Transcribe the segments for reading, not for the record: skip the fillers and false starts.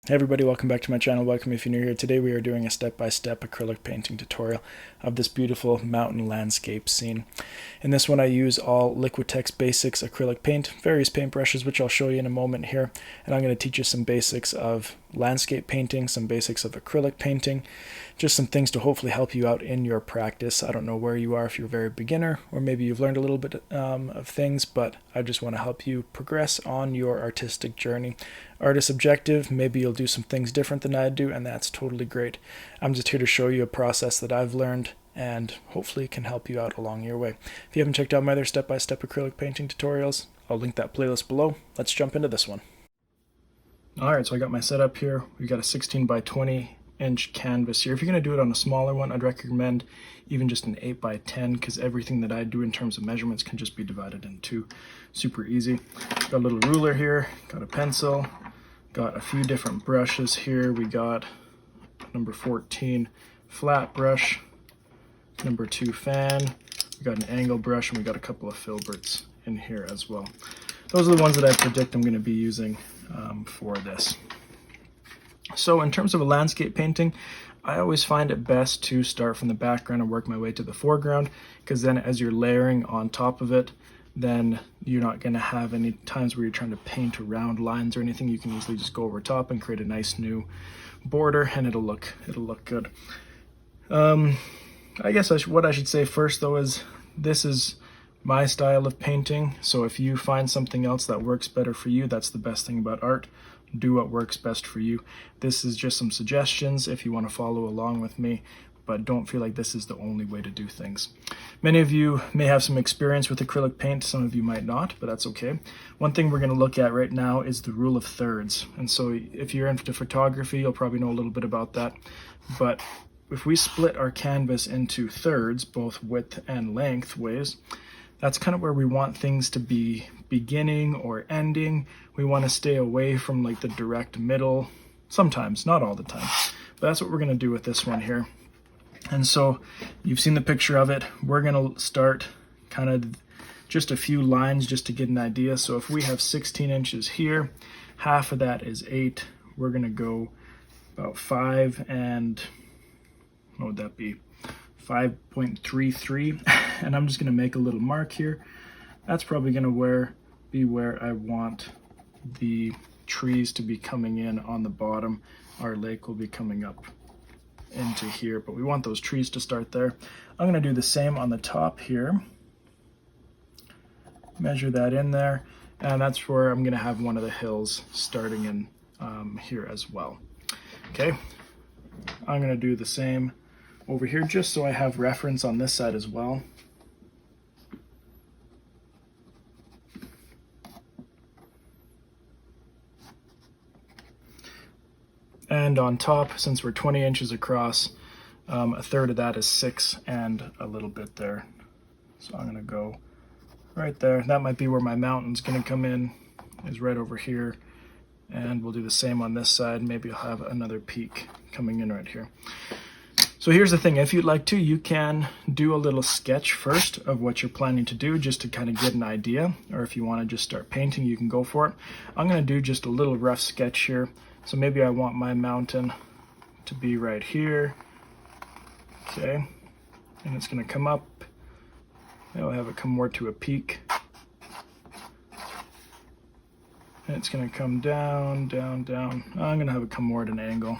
Hey everybody, welcome back to my channel. Welcome if you're new here. Today we are doing a step-by-step acrylic painting tutorial of this beautiful mountain landscape scene. In this one I use all Liquitex Basics acrylic paint, various paintbrushes which I'll show you in a moment here, and I'm going to teach you some basics of landscape painting, some basics of acrylic painting, just some things to hopefully help you out in your practice. I don't know where you are, if you're a very beginner or maybe you've learned a little bit of things, but I just want to help you progress on your artistic journey. Artist objective, maybe you'll do some things different than I do, and that's totally great. I'm just here to show you a process that I've learned and hopefully can help you out along your way. If you haven't checked out my other step-by-step acrylic painting tutorials, I'll link that playlist below. Let's jump into this one. Alright, so I got my setup here. We've got a 16 by 20 inch canvas here. If you're going to do it on a smaller one, I'd recommend even just an 8 by 10 because everything that I do in terms of measurements can just be divided in two. Super easy. Got a little ruler here, got a pencil, got a few different brushes here. We got number 14 flat brush, number 2 fan, we got an angle brush, and we got a couple of filberts in here as well. Those are the ones that I predict I'm going to be using for this. So in terms of a landscape painting, I always find it best to start from the background and work my way to the foreground, because then as you're layering on top of it, then you're not going to have any times where you're trying to paint around lines or anything. You can easily just go over top and create a nice new border, and it'll look good. I guess what I should say first though is this is my style of painting, so if you find something else that works better for you, that's the best thing about art. Do what works best for you. This is just some suggestions if you want to follow along with me, but don't feel like this is the only way to do things. Many of you may have some experience with acrylic paint, some of you might not, but that's okay. One thing we're going to look at right now is the rule of thirds, and so if you're into photography, you'll probably know a little bit about that, but if we split our canvas into thirds, both width and length ways, that's kind of where we want things to be beginning or ending. We want to stay away from like the direct middle, sometimes, not all the time. But that's what we're going to do with this one here. And so you've seen the picture of it. We're going to start kind of just a few lines just to get an idea. So if we have 16 inches here, half of that is 8. We're going to go about 5 and what would that be? 5.33, and I'm just going to make a little mark here. That's probably going to be where I want the trees to be coming in on the bottom. Our lake will be coming up into here, but we want those trees to start there. I'm going to do the same on the top here. Measure that in there, and that's where I'm going to have one of the hills starting in here as well. Okay, I'm going to do the same over here just so I have reference on this side as well. And on top, since we're 20 inches across, a third of that is 6 and a little bit there. So I'm going to go right there. That might be where my mountain's going to come in, is right over here. And we'll do the same on this side. Maybe I'll have another peak coming in right here. So here's the thing, if you'd like to, you can do a little sketch first of what you're planning to do just to kind of get an idea, or if you want to just start painting, you can go for it. I'm going to do just a little rough sketch here. So maybe I want my mountain to be right here, okay, and it's going to come up. I'll have it come more to a peak, and it's going to come down, down, down. I'm going to have it come more at an angle.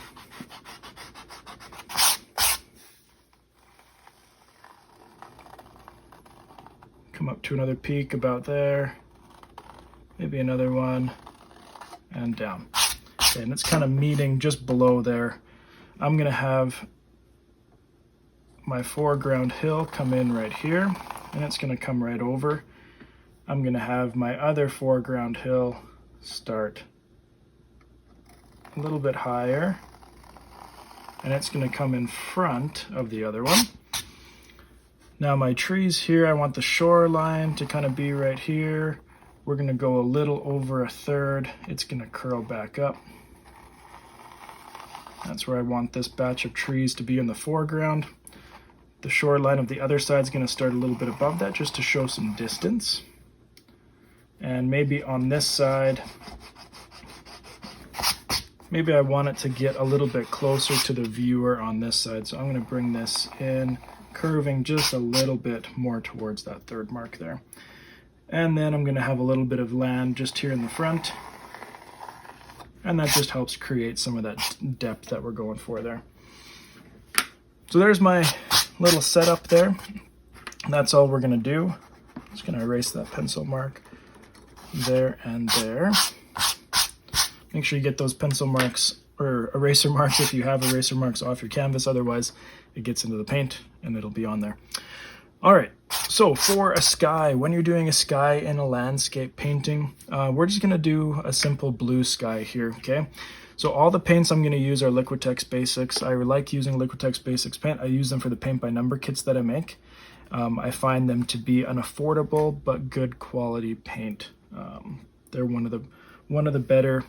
Come up to another peak about there, maybe another one, and down. Okay, and it's kind of meeting just below there. I'm going to have my foreground hill come in right here, and it's going to come right over. I'm going to have my other foreground hill start a little bit higher, and it's going to come in front of the other one. Now my trees here, I want the shoreline to kind of be right here. We're going to go a little over a third. It's going to curl back up. That's where I want this batch of trees to be in the foreground. The shoreline of the other side is going to start a little bit above that just to show some distance. And maybe on this side, maybe I want it to get a little bit closer to the viewer on this side. So I'm going to bring this in, curving just a little bit more towards that third mark there. And then I'm going to have a little bit of land just here in the front. And that just helps create some of that depth that we're going for there. So there's my little setup there. That's all we're going to do. Just going to erase that pencil mark there and there. Make sure you get those pencil marks or eraser marks if you have eraser marks off your canvas. Otherwise, it gets into the paint and it'll be on there. All right, so for a sky, when you're doing a sky in a landscape painting, we're just going to do a simple blue sky here, okay? So all the paints I'm going to use are Liquitex Basics. I like using Liquitex Basics paint. I use them for the paint by number kits that I make. I find them to be an affordable but good quality paint. They're one of the better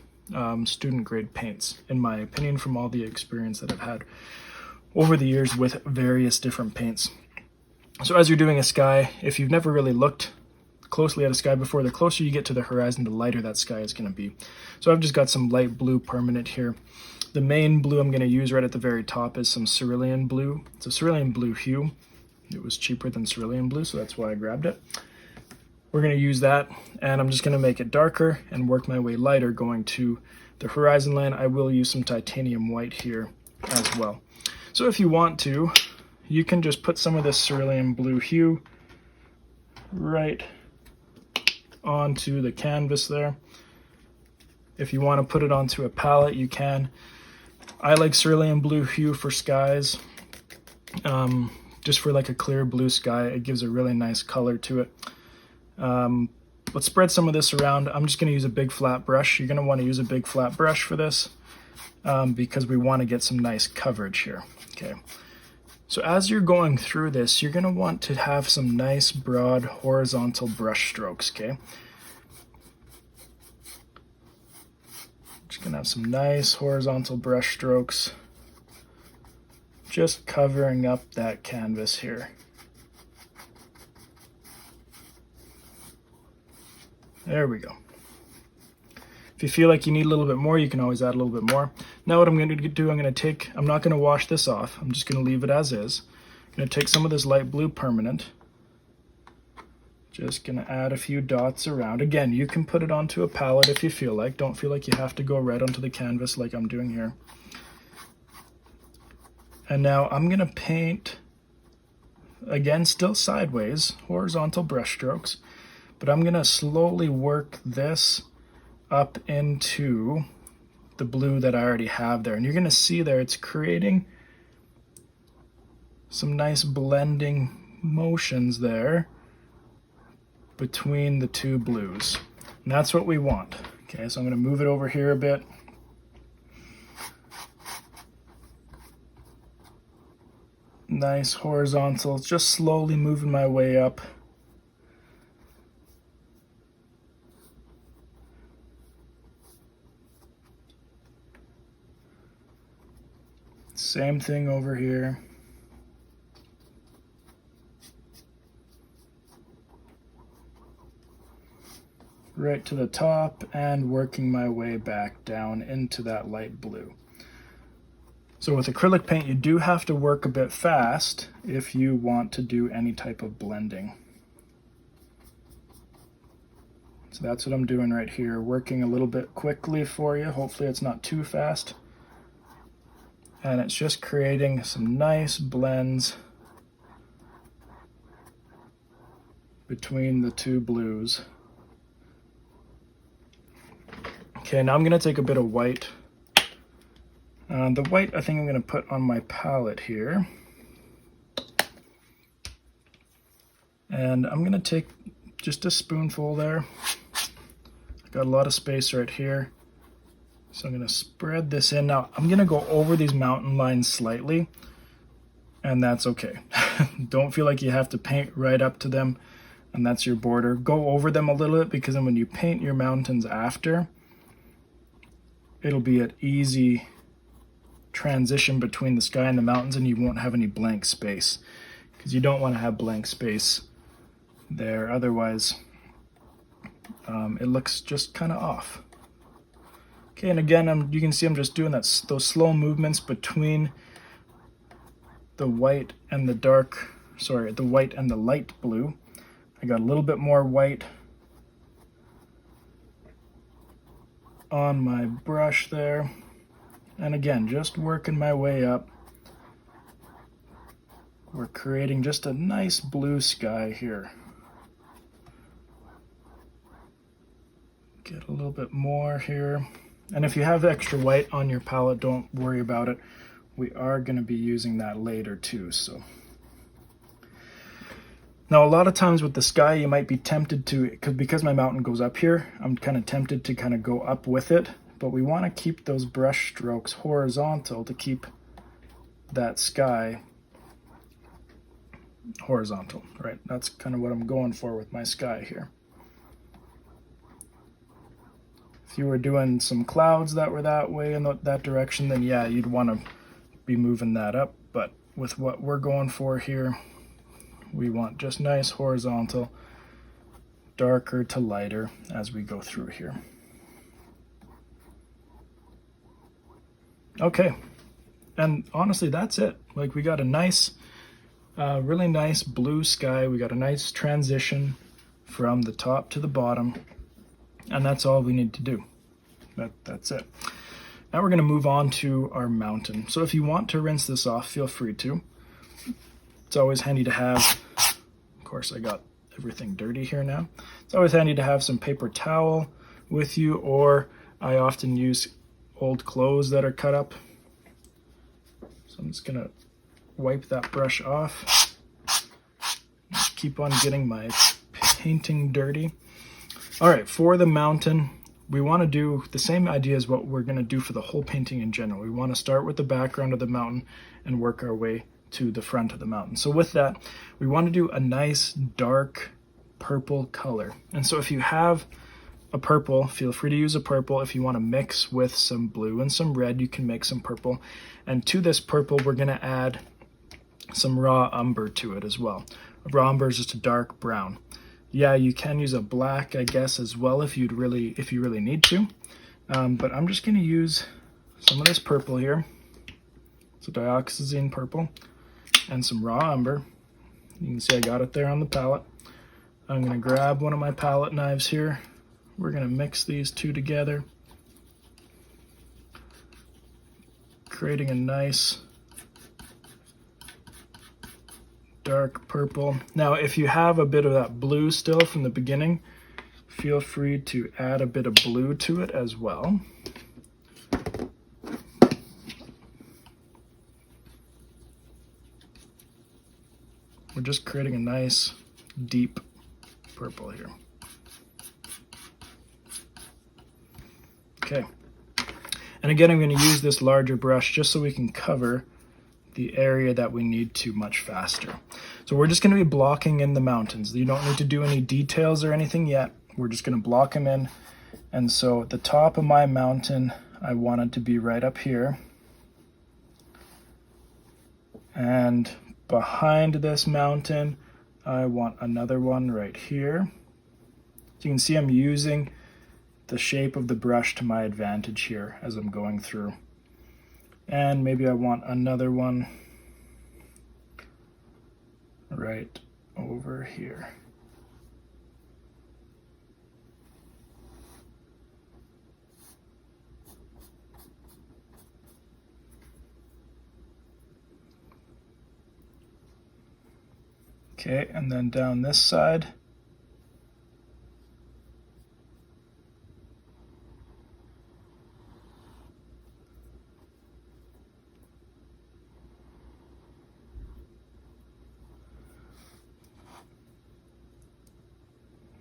student grade paints, in my opinion, from all the experience that I've had over the years with various different paints. So as you're doing a sky, if you've never really looked closely at a sky before, the closer you get to the horizon, the lighter that sky is going to be. So I've just got some light blue permanent here. The main blue I'm going to use right at the very top is some Cerulean Blue. It's a Cerulean Blue hue. It was cheaper than Cerulean Blue, so that's why I grabbed it. We're going to use that, and I'm just going to make it darker and work my way lighter going to the horizon line. I will use some titanium white here as well. So if you want to, you can just put some of this Cerulean Blue hue right onto the canvas there. If you want to put it onto a palette, you can. I like Cerulean Blue hue for skies. Just for like a clear blue sky, it gives a really nice color to it. Let's spread some of this around. I'm just going to use a big flat brush. You're going to want to use a big flat brush for this because we want to get some nice coverage here. Okay. So as you're going through this, you're going to want to have some nice broad horizontal brush strokes. Okay. Just going to have some nice horizontal brush strokes, just covering up that canvas here. There we go. If you feel like you need a little bit more, you can always add a little bit more. Now what I'm going to do, I'm not going to wash this off. I'm just going to leave it as is. I'm going to take some of this light blue permanent. Just going to add a few dots around. Again, you can put it onto a palette if you feel like. Don't feel like you have to go right onto the canvas like I'm doing here. And now I'm going to paint, again, still sideways, horizontal brush strokes. But I'm going to slowly work this up into the blue that I already have there. And you're going to see there it's creating some nice blending motions there between the two blues. And that's what we want. Okay, so I'm going to move it over here a bit. Nice horizontal, just slowly moving my way up. Same thing over here. Right to the top and working my way back down into that light blue. So with acrylic paint, you do have to work a bit fast if you want to do any type of blending. So that's what I'm doing right here, working a little bit quickly for you. Hopefully it's not too fast. And it's just creating some nice blends between the two blues. Okay, now I'm going to take a bit of white. The white I think I'm going to put on my palette here. And I'm going to take just a spoonful there. I've got a lot of space right here. So I'm going to spread this in. Now I'm going to go over these mountain lines slightly, and that's okay. Don't feel like you have to paint right up to them, and that's your border. Go over them a little bit, because then when you paint your mountains after, it'll be an easy transition between the sky and the mountains, and you won't have any blank space, because you don't want to have blank space there. Otherwise, it looks just kind of off. Okay, and again, you can see I'm just doing those slow movements between the white and the dark, sorry, the white and the light blue. I got a little bit more white on my brush there. And again, just working my way up. We're creating just a nice blue sky here. Get a little bit more here. And if you have extra white on your palette, don't worry about it. We are going to be using that later too. So now a lot of times with the sky, you might be tempted to, because my mountain goes up here, I'm kind of tempted to kind of go up with it. But we want to keep those brush strokes horizontal to keep that sky horizontal, right? That's kind of what I'm going for with my sky here. If you were doing some clouds that were that way in that direction, then yeah, you'd want to be moving that up. But with what we're going for here, we want just nice horizontal, darker to lighter as we go through here. Okay, and honestly, that's it. Like, we got a nice, really nice blue sky. We got a nice transition from the top to the bottom, and that's all we need to do. That's it. Now we're going to move on to our mountain. So if you want to rinse this off, feel free to. It's always handy to have, of course, I got everything dirty here now. It's always handy to have some paper towel with you, or I often use old clothes that are cut up. So I'm just gonna wipe that brush off. Keep on getting my painting dirty. All right, for the mountain, we want to do the same idea as what we're going to do for the whole painting in general. We want to start with the background of the mountain and work our way to the front of the mountain. So with that, we want to do a nice dark purple color. And so if you have a purple, feel free to use a purple. If you want to mix with some blue and some red, you can make some purple. And to this purple, we're going to add some raw umber to it as well. Raw umber is just a dark brown. Yeah, you can use a black, I guess, as well if you really need to. But I'm just going to use some of this purple here. It's a dioxazine purple and some raw umber. You can see I got it there on the palette. I'm going to grab one of my palette knives here. We're going to mix these two together, creating a nice dark purple. Now, if you have a bit of that blue still from the beginning, feel free to add a bit of blue to it as well. We're just creating a nice deep purple here. Okay, and again, I'm going to use this larger brush just so we can cover the area that we need to much faster. So we're just going to be blocking in the mountains. You don't need to do any details or anything yet. We're just going to block them in. And so at the top of my mountain, I want it to be right up here. And behind this mountain, I want another one right here. So you can see I'm using the shape of the brush to my advantage here as I'm going through. And maybe I want another one right over here. Okay, and then down this side.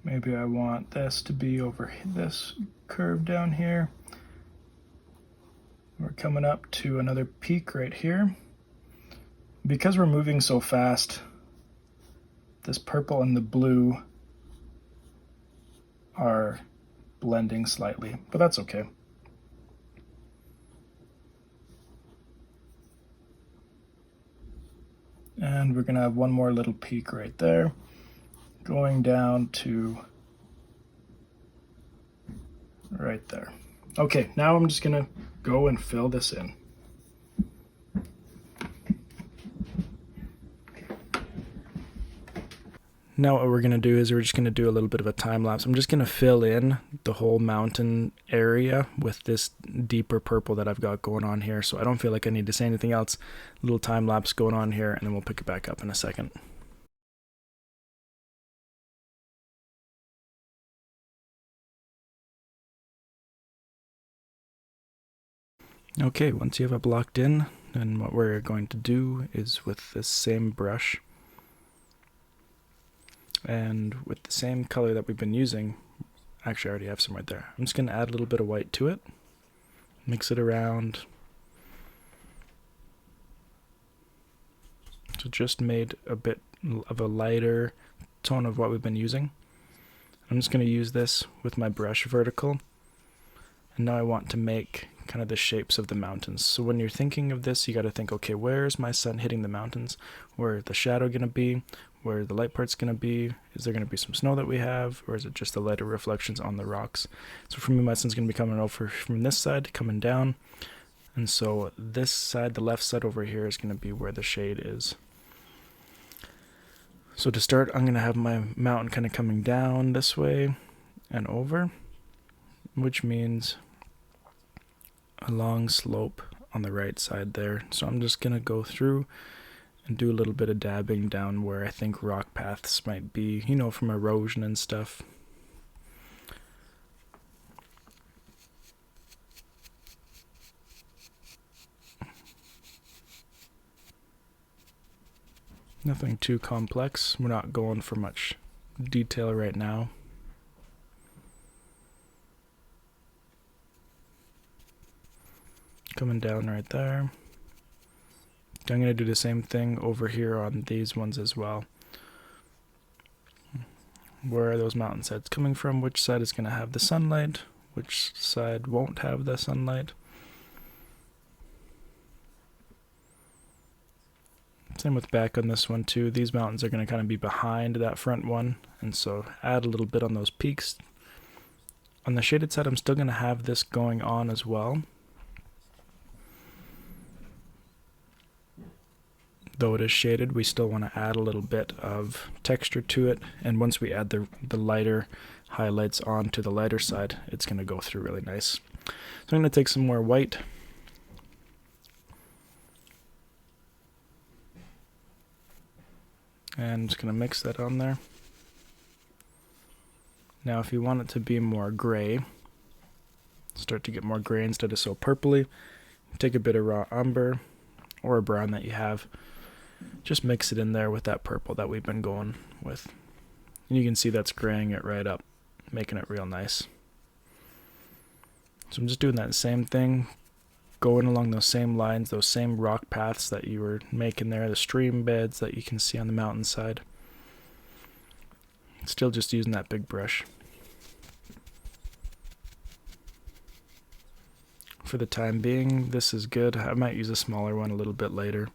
Maybe I want this to be over this curve down here. We're coming up to another peak right here. Because we're moving so fast, this purple and the blue are blending slightly, but that's okay. And we're going to have one more little peak right there, going down to right there. Okay, now I'm just gonna go and fill this in. Now what we're going to do is we're just going to do a little bit of a time lapse. I'm just going to fill in the whole mountain area with this deeper purple that I've got going on here, so I don't feel like I need to say anything else. A little time lapse going on here, and then we'll pick it back up in a second. Okay, once you have it blocked in, then what we're going to do is with this same brush and with the same color that we've been using, actually I already have some right there. I'm just going to add a little bit of white to it, mix it around. So just made a bit of a lighter tone of what we've been using. I'm just going to use this with my brush vertical, and now I want to make kind of the shapes of the mountains. So when you're thinking of this, you got to think, okay, where's my sun hitting the mountains? Where the shadow going to be? Where the light part's going to be? Is there going to be some snow that we have? Or is it just the lighter reflections on the rocks? So for me, my sun's going to be coming over from this side, coming down. And so this side, the left side over here, is going to be where the shade is. So to start, I'm going to have my mountain kind of coming down this way and over, which means a long slope on the right side there. So I'm just going to go through and do a little bit of dabbing down where I think rock paths might be, you know, from erosion and stuff. Nothing too complex. We're not going for much detail right now. Coming down right there. I'm going to do the same thing over here on these ones as well. Where are those mountain sides coming from? Which side is going to have the sunlight? Which side won't have the sunlight? Same with back on this one too. These mountains are going to kind of be behind that front one, and so add a little bit on those peaks. On the shaded side, I'm still going to have this going on as well. Though it is shaded, we still want to add a little bit of texture to it, and once we add the lighter highlights onto the lighter side, it's going to go through really nice. So I'm going to take some more white. And I'm just going to mix that on there. Now if you want it to be more gray, start to get more gray instead of so purpley, take a bit of raw umber or a brown that you have. Just mix it in there with that purple that we've been going with. And you can see that's graying it right up, making it real nice. So I'm just doing that same thing, going along those same lines, those same rock paths that you were making there, the stream beds that you can see on the mountainside. Still just using that big brush. For the time being, this is good. I might use a smaller one a little bit later.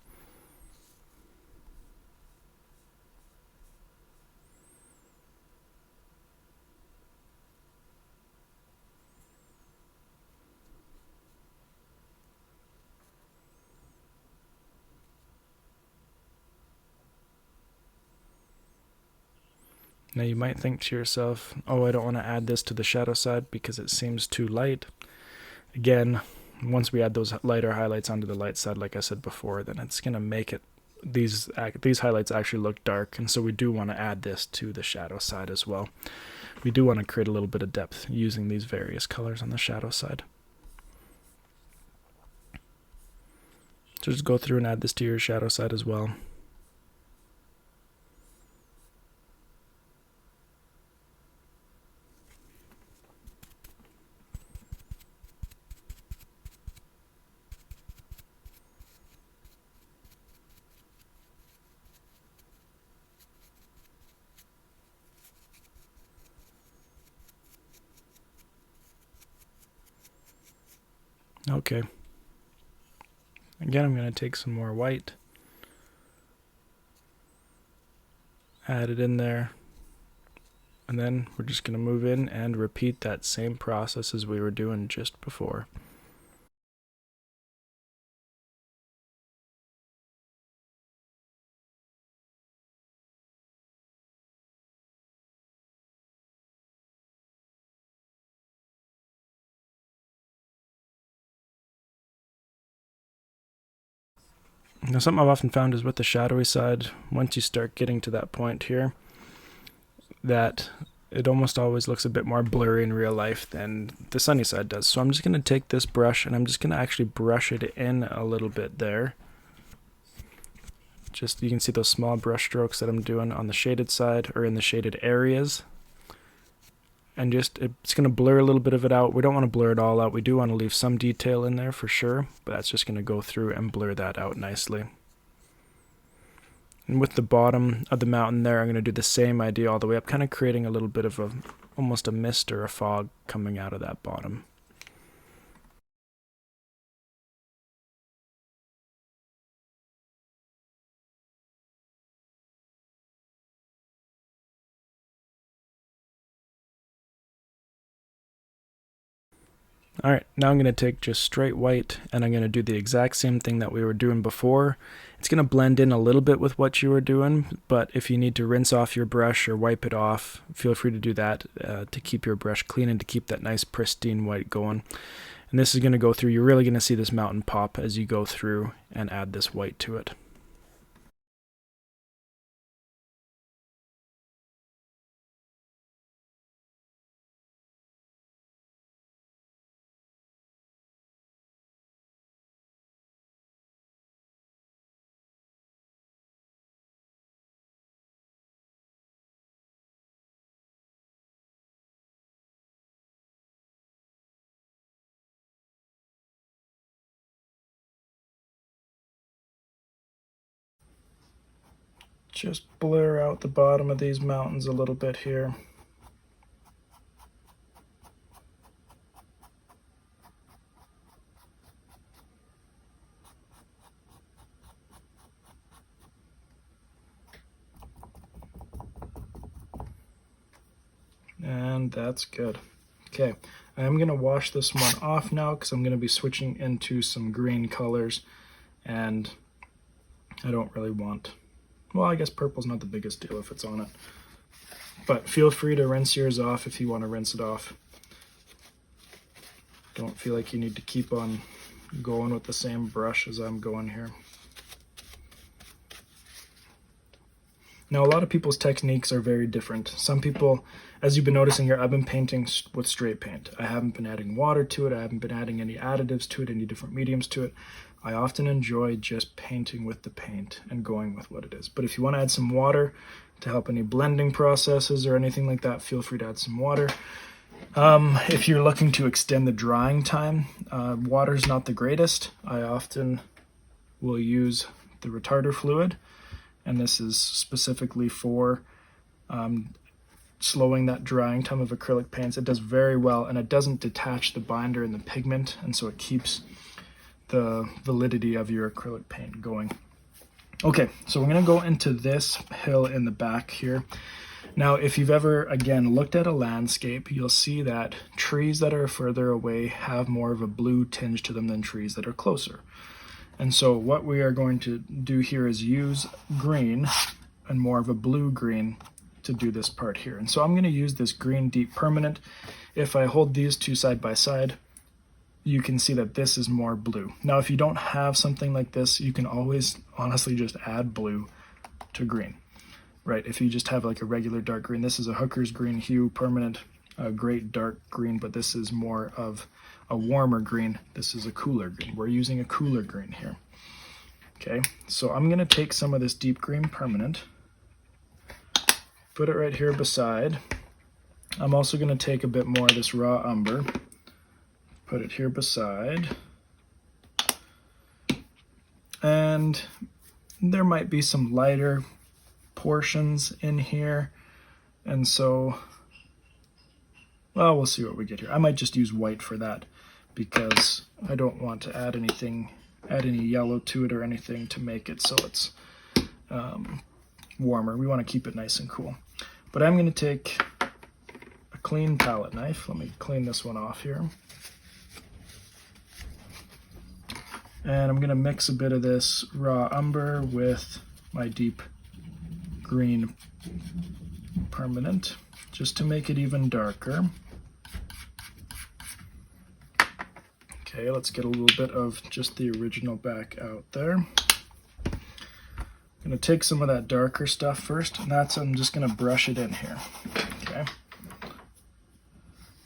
Now you might think to yourself, oh, I don't want to add this to the shadow side because it seems too light. Again, once we add those lighter highlights onto the light side, like I said before, then it's going to make it these highlights actually look dark, and so we do want to add this to the shadow side as well. We do want to create a little bit of depth using these various colors on the shadow side. So just go through and add this to your shadow side as well. Okay. Again, I'm going to take some more white, add it in there, And then we're just going to move in and repeat that same process as we were doing just before. Now, something I've often found is with the shadowy side, once you start getting to that point here, that it almost always looks a bit more blurry in real life than the sunny side does. So I'm just going to take this brush and I'm just going to actually brush it in a little bit there. Just, you can see those small brush strokes that I'm doing on the shaded side or in the shaded areas. And just, it's going to blur a little bit of it out. We don't want to blur it all out. We do want to leave some detail in there for sure, but that's just going to go through and blur that out nicely. And with the bottom of the mountain there, I'm going to do the same idea all the way up, kind of creating a little bit of almost a mist or a fog coming out of that bottom. Alright, now I'm going to take just straight white and I'm going to do the exact same thing that we were doing before. It's going to blend in a little bit with what you were doing, but if you need to rinse off your brush or wipe it off, feel free to do that to keep your brush clean and to keep that nice pristine white going. And this is going to go through, you're really going to see this mountain pop as you go through and add this white to it. Just blur out the bottom of these mountains a little bit here. And that's good. Okay, I'm going to wash this one off now because I'm going to be switching into some green colors, and I don't really want, well, I guess purple's not the biggest deal if it's on it. But feel free to rinse yours off if you want to rinse it off. Don't feel like you need to keep on going with the same brush as I'm going here. Now, a lot of people's techniques are very different. Some people, as you've been noticing here, I've been painting with straight paint. I haven't been adding water to it. I haven't been adding any additives to it, any different mediums to it. I often enjoy just painting with the paint and going with what it is. But if you want to add some water to help any blending processes or anything like that, feel free to add some water. If you're looking to extend the drying time, water is not the greatest. I often will use the retarder fluid, and this is specifically for slowing that drying time of acrylic paints. It does very well, and it doesn't detach the binder and the pigment, and so it keeps the validity of your acrylic paint going. Okay, so we're going to go into this hill in the back here. Now, if you've ever, again, looked at a landscape, you'll see that trees that are further away have more of a blue tinge to them than trees that are closer. And so what we are going to do here is use green and more of a blue-green to do this part here. And so I'm going to use this green deep permanent. If I hold these two side by side, you can see that this is more blue. Now, if you don't have something like this, you can always honestly just add blue to green, right? If you just have like a regular dark green, this is a Hooker's Green Hue permanent, a great dark green, but this is more of a warmer green. This is a cooler green. We're using a cooler green here. Okay, so I'm going to take some of this deep green permanent, put it right here beside. I'm also going to take a bit more of this raw umber, put it here beside, and there might be some lighter portions in here, and so, well, we'll see what we get here. I might just use white for that because I don't want to add any yellow to it or anything to make it so it's warmer. We want to keep it nice and cool. But I'm going to take clean palette knife. Let me clean this one off here. And I'm going to mix a bit of this raw umber with my deep green permanent, just to make it even darker. Okay, let's get a little bit of just the original back out there. I'm going to take some of that darker stuff first, and I'm just going to brush it in here. Okay.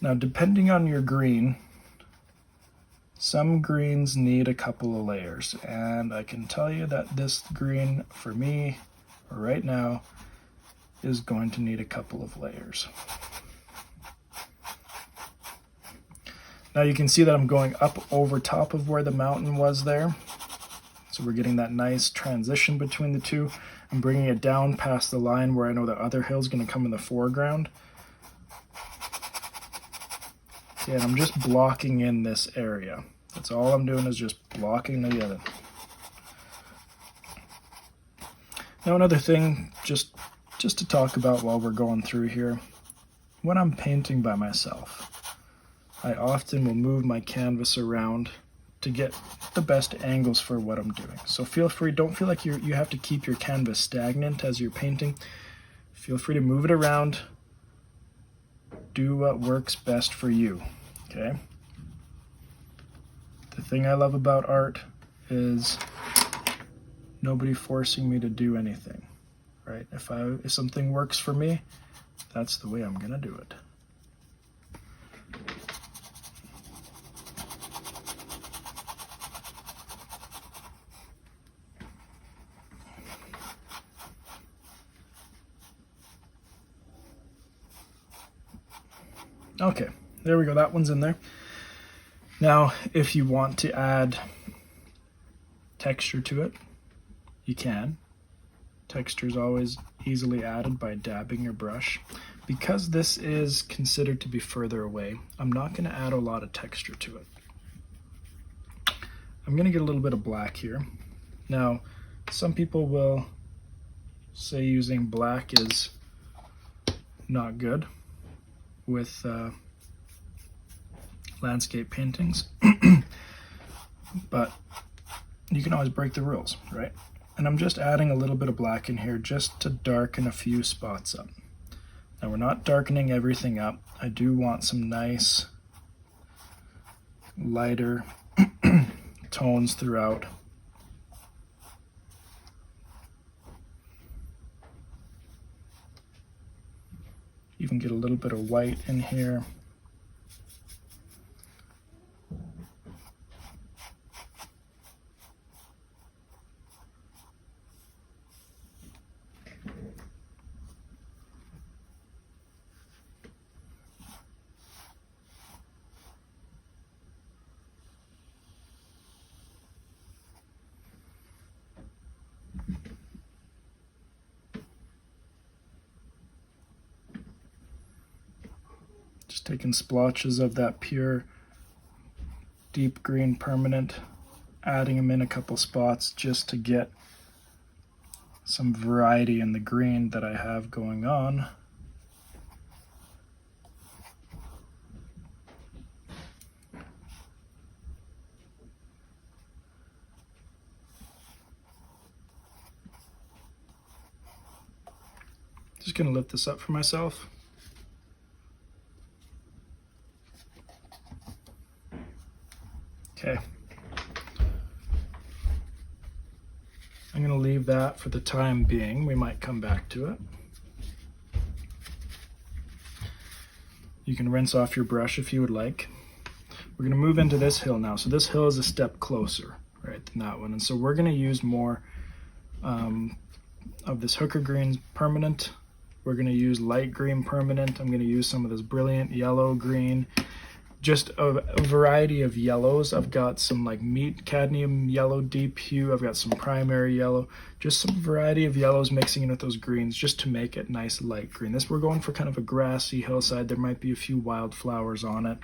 Now, depending on your green, some greens need a couple of layers, and I can tell you that this green, for me, right now, is going to need a couple of layers. Now you can see that I'm going up over top of where the mountain was there. So we're getting that nice transition between the two. I'm bringing it down past the line where I know the other hill is going to come in the foreground. Okay, and I'm just blocking in this area. That's all I'm doing, is just blocking together. Now another thing, just to talk about while we're going through here, when I'm painting by myself, I often will move my canvas around to get the best angles for what I'm doing. So feel free, don't feel like you have to keep your canvas stagnant as you're painting. Feel free to move it around. Do what works best for you, okay? The thing I love about art is nobody forcing me to do anything, right? If something works for me, that's the way I'm gonna do it. Okay, there we go, that one's in there. Now, if you want to add texture to it, you can. Texture is always easily added by dabbing your brush. Because this is considered to be further away, I'm not going to add a lot of texture to it. I'm going to get a little bit of black here. Now, some people will say using black is not good with landscape paintings, but you can always break the rules, right? And I'm just adding a little bit of black in here just to darken a few spots up. Now we're not darkening everything up. I do want some nice lighter tones throughout. Even get a little bit of white in here. Just taking splotches of that pure deep green permanent, adding them in a couple spots just to get some variety in the green that I have going on. Just going to lift this up for myself. Okay. I'm going to leave that for the time being. We might come back to it. You can rinse off your brush if you would like. We're going to move into this hill now. So this hill is a step closer, right, than that one. And so we're going to use more of this hooker green permanent. We're going to use light green permanent. I'm going to use some of this brilliant yellow green. Just a variety of yellows. I've got some like meat cadmium yellow deep hue. I've got some primary yellow. Just some variety of yellows mixing in with those greens just to make it nice light green. We're going for kind of a grassy hillside. There might be a few wildflowers on it.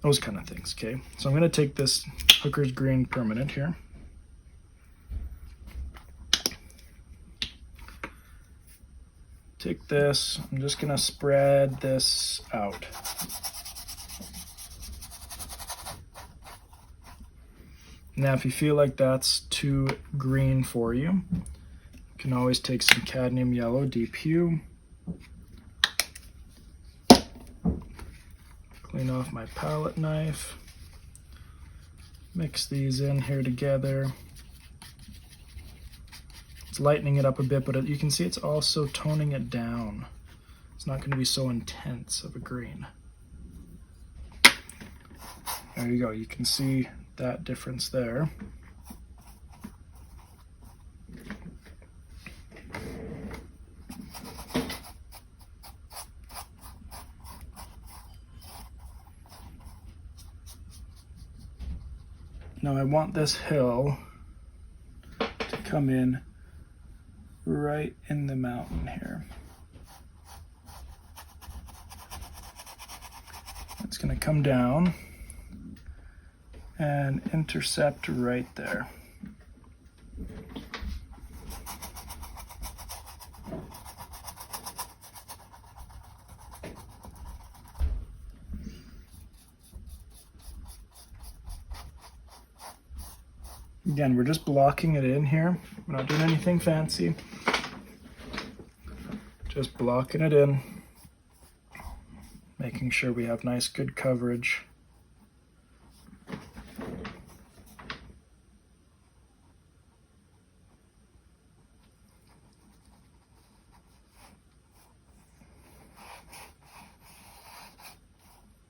Those kind of things, okay? So I'm going to take this hooker's green permanent here. take this, I'm just gonna spread this out. Now if you feel like that's too green for you, you can always take some cadmium yellow, deep hue, clean off my palette knife, mix these in here together. It's lightening it up a bit, but you can see it's also toning it down. It's not going to be so intense of a green. There you go, you can see that difference there. Now I want this hill to come in right in the mountain here. It's going to come down and intercept right there. Again, we're just blocking it in here. We're not doing anything fancy. Just blocking it in, making sure we have nice, good coverage.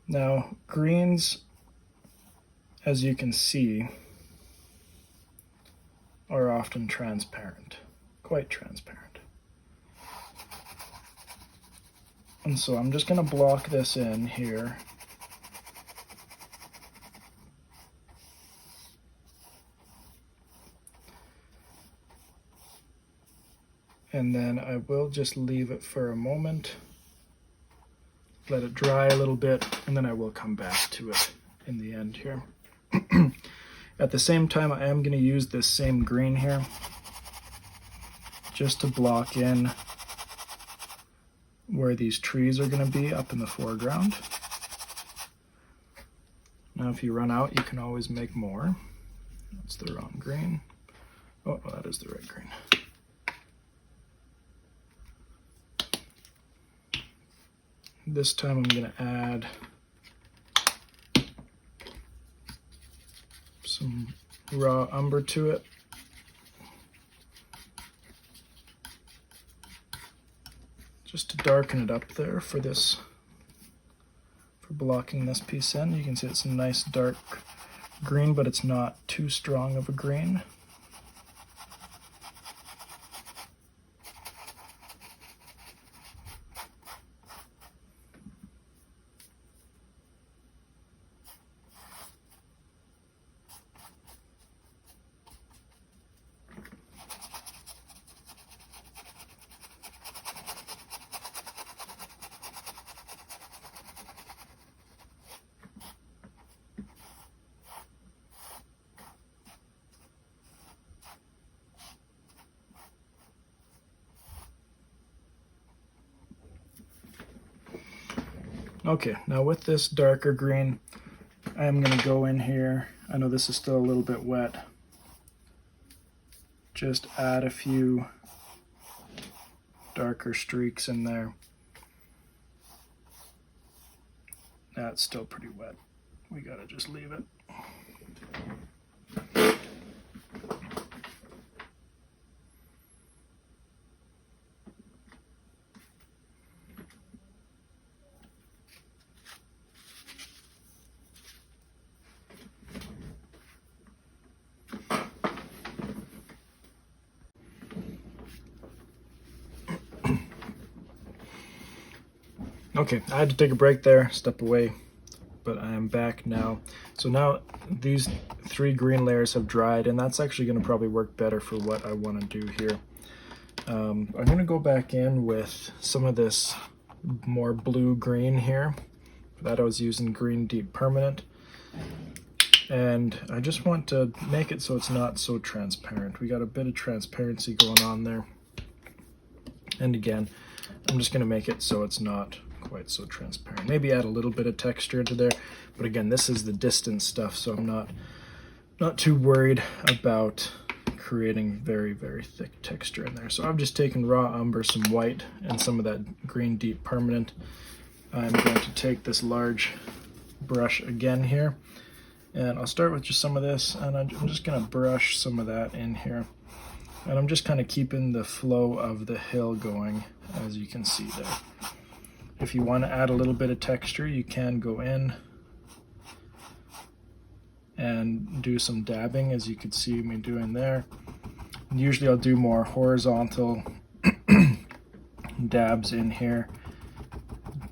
Now, greens, as you can see, are often transparent, quite transparent. And so I'm just going to block this in here. And then I will just leave it for a moment, let it dry a little bit, and then I will come back to it in the end here. At the same time, I am going to use this same green here just to block in where these trees are going to be up in the foreground. Now if you run out, you can always make more. That's the wrong green. Oh, well, that is the right green. This time I'm going to add some raw umber to it. Just to darken it up there for this, for blocking this piece in. You can see it's a nice dark green, but it's not too strong of a green. Okay, now with this darker green, I am going to go in here. I know this is still a little bit wet. Just add a few darker streaks in there. That's still pretty wet. We gotta just leave it. Okay, I had to take a break there, step away, but I am back now. So now these three green layers have dried, and that's actually going to probably work better for what I want to do here. I'm going to go back in with some of this more blue-green here. For that I was using Green Deep Permanent. And I just want to make it so it's not so transparent. We got a bit of transparency going on there. And again, I'm just going to make it so it's not quite so transparent. Maybe add a little bit of texture into there, but again, this is the distance stuff, so I'm not too worried about creating very, very thick texture in there. So I've just taken raw umber, some white, and some of that green deep permanent. I'm going to take this large brush again here, and I'll start with just some of this, and I'm just going to brush some of that in here. And I'm just kind of keeping the flow of the hill going, as you can see there. If you want to add a little bit of texture, you can go in and do some dabbing, as you can see me doing there. And usually I'll do more horizontal dabs in here,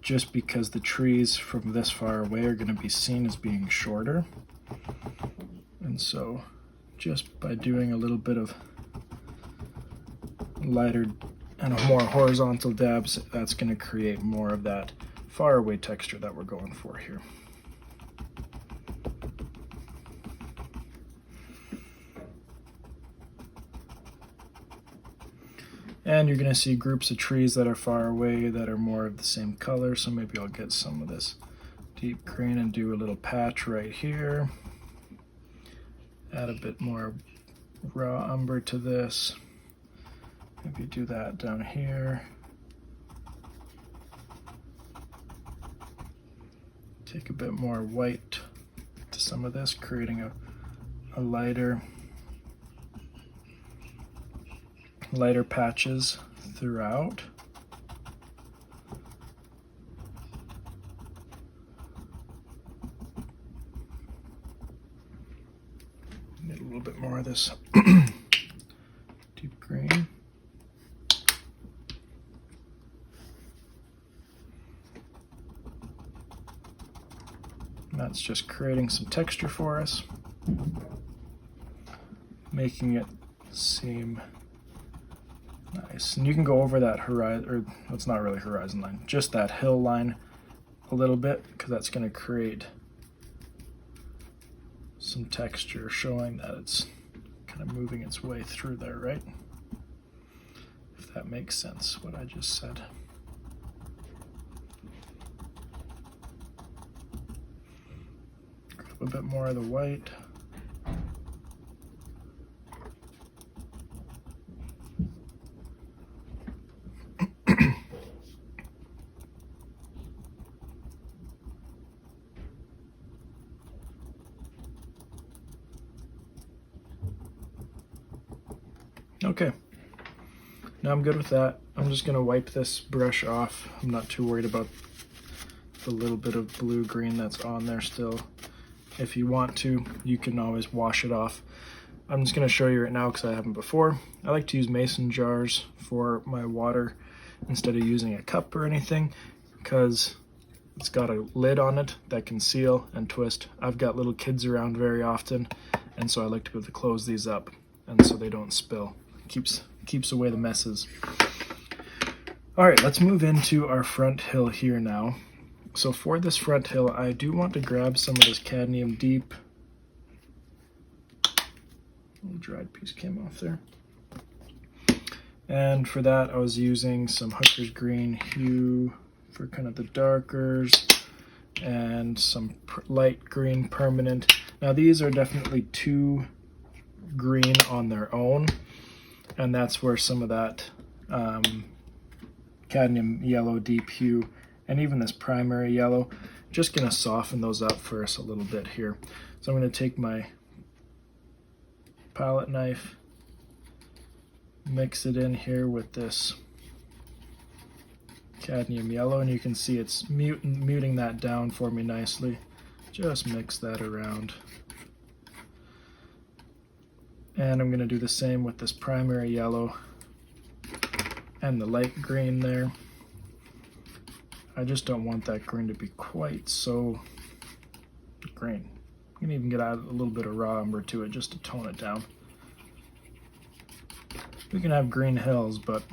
just because the trees from this far away are going to be seen as being shorter. And so just by doing a little bit of lighter and more horizontal dabs, that's going to create more of that far away texture that we're going for here. And you're going to see groups of trees that are far away that are more of the same color, so maybe I'll get some of this deep green and do a little patch right here. Add a bit more raw umber to this. Maybe do that down here. Take a bit more white to some of this, creating a lighter patches throughout. Get a little bit more of this deep green. That's just creating some texture for us, making it seem nice. And you can go over that horizon, or it's not really horizon line, just that hill line a little bit, because that's going to create some texture, showing that it's kind of moving its way through there, right? If that makes sense, what I just said. Grab a bit more of the white. Okay, now I'm good with that. I'm just going to wipe this brush off. I'm not too worried about the little bit of blue-green that's on there still. If you want to, you can always wash it off. I'm just going to show you right now because I haven't before. I like to use mason jars for my water instead of using a cup or anything, because it's got a lid on it that can seal and twist. I've got little kids around very often, and so I like to be able to close these up and so they don't spill. Keeps away the messes. All right, let's move into our front hill here now. So for this front hill, I do want to grab some of this cadmium deep. Little dried piece came off there. And for that, I was using some Hooker's Green Hue for kind of the darkers, and some light green permanent. Now these are definitely too green on their own, and that's where some of that cadmium yellow deep hue and even this primary yellow, just going to soften those up for us a little bit here. So I'm going to take my palette knife, mix it in here with this cadmium yellow, and you can see it's muting that down for me nicely. Just mix that around. And I'm going to do the same with this primary yellow and the light green there. I just don't want that green to be quite so green. You can even get out a little bit of raw umber to it just to tone it down. We can have green hills, but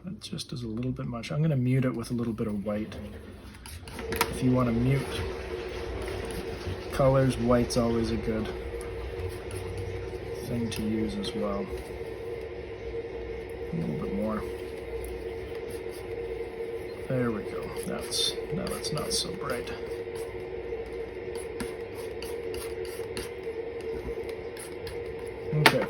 it just is a little bit much. I'm going to mute it with a little bit of white. If you want to mute colors, white's always a good thing to use as well. A little bit more. There we go. Now that's not so bright. Okay,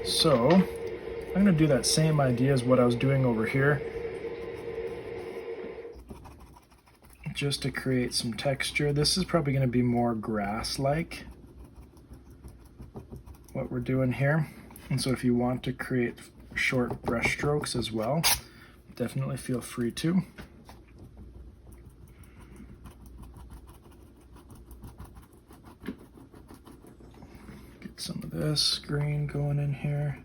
so I'm going to do that same idea as what I was doing over here, just to create some texture. This is probably going to be more grass-like, what we're doing here. And so if you want to create short brush strokes as well, definitely feel free to. Get some of this green going in here.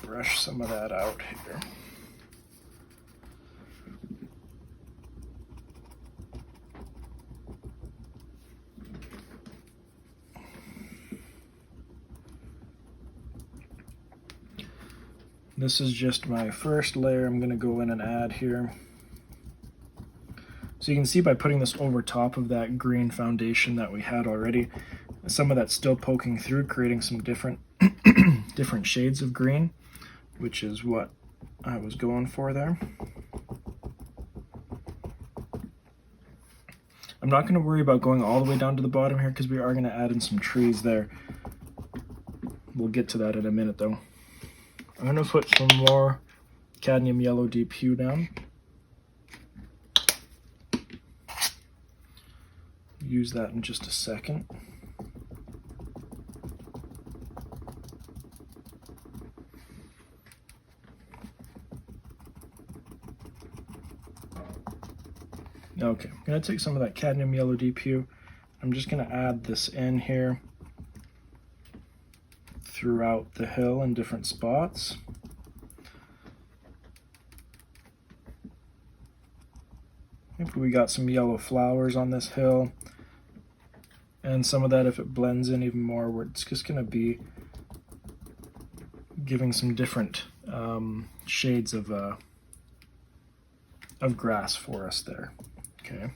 Brush some of that out here. This is just my first layer I'm going to go in and add here. So you can see by putting this over top of that green foundation that we had already, some of that's still poking through, creating some different different shades of green, which is what I was going for there. I'm not going to worry about going all the way down to the bottom here because we are going to add in some trees there. We'll get to that in a minute though. I'm going to put some more cadmium yellow deep hue down. Use that in just a second. Okay, I'm going to take some of that cadmium yellow deep hue. I'm just going to add this in here throughout the hill in different spots. Maybe we got some yellow flowers on this hill, and some of that, if it blends in even more, where it's just going to be giving some different shades of grass for us there. Okay.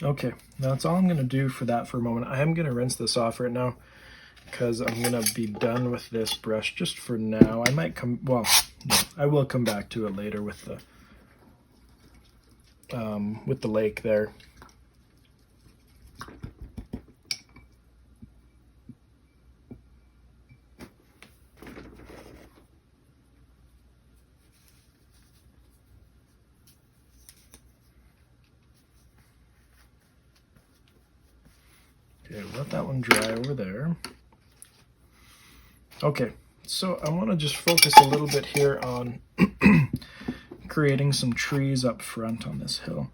Okay, now that's all I'm going to do for that for a moment. I am going to rinse this off right now because I'm going to be done with this brush just for now. I might come, well, no, I will come back to it later with the lake there. Okay, let that one dry over there. Okay, so I want to just focus a little bit here on creating some trees up front on this hill.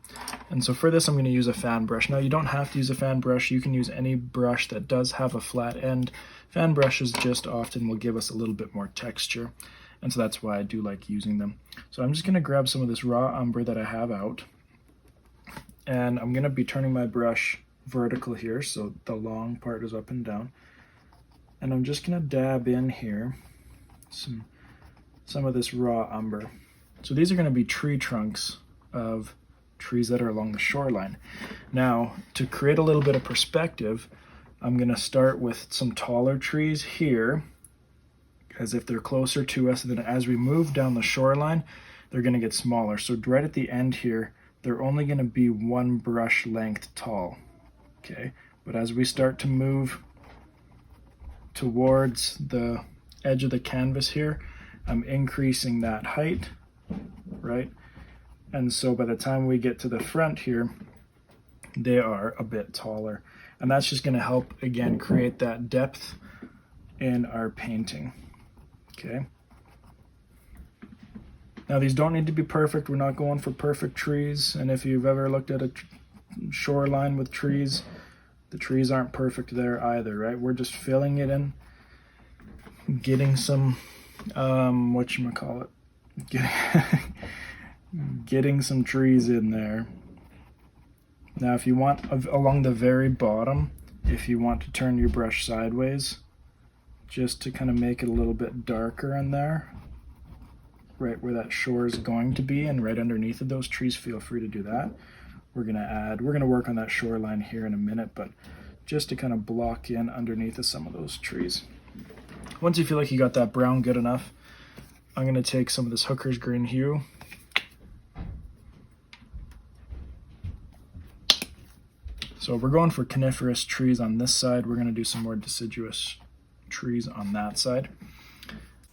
And so for this, I'm going to use a fan brush. Now, you don't have to use a fan brush. You can use any brush that does have a flat end. Fan brushes just often will give us a little bit more texture, and so that's why I do like using them. So I'm just going to grab some of this raw umber that I have out, and I'm going to be turning my brush vertical here, so the long part is up and down, and I'm just going to dab in here some of this raw umber. So these are going to be tree trunks of trees that are along the shoreline. Now, to create a little bit of perspective, I'm going to start with some taller trees here, as if they're closer to us, and then as we move down the shoreline, they're going to get smaller. So right at the end here, they're only going to be one brush length tall. Okay, but as we start to move towards the edge of the canvas here, I'm increasing that height, right? And so by the time we get to the front here, they are a bit taller. And that's just going to help, again, create that depth in our painting. Okay. Now these don't need to be perfect. We're not going for perfect trees. And if you've ever looked at a shoreline with trees, the trees aren't perfect there either, right? We're just filling it in, getting some, whatchamacallit, getting some trees in there. Now if you want, along the very bottom, if you want to turn your brush sideways, just to kind of make it a little bit darker in there, right where that shore is going to be and right underneath of those trees, feel free to do that. We're gonna work on that shoreline here in a minute, but just to kind of block in underneath of some of those trees. Once you feel like you got that brown good enough, I'm gonna take some of this Hooker's Green Hue. So we're going for coniferous trees on this side. We're gonna do some more deciduous trees on that side.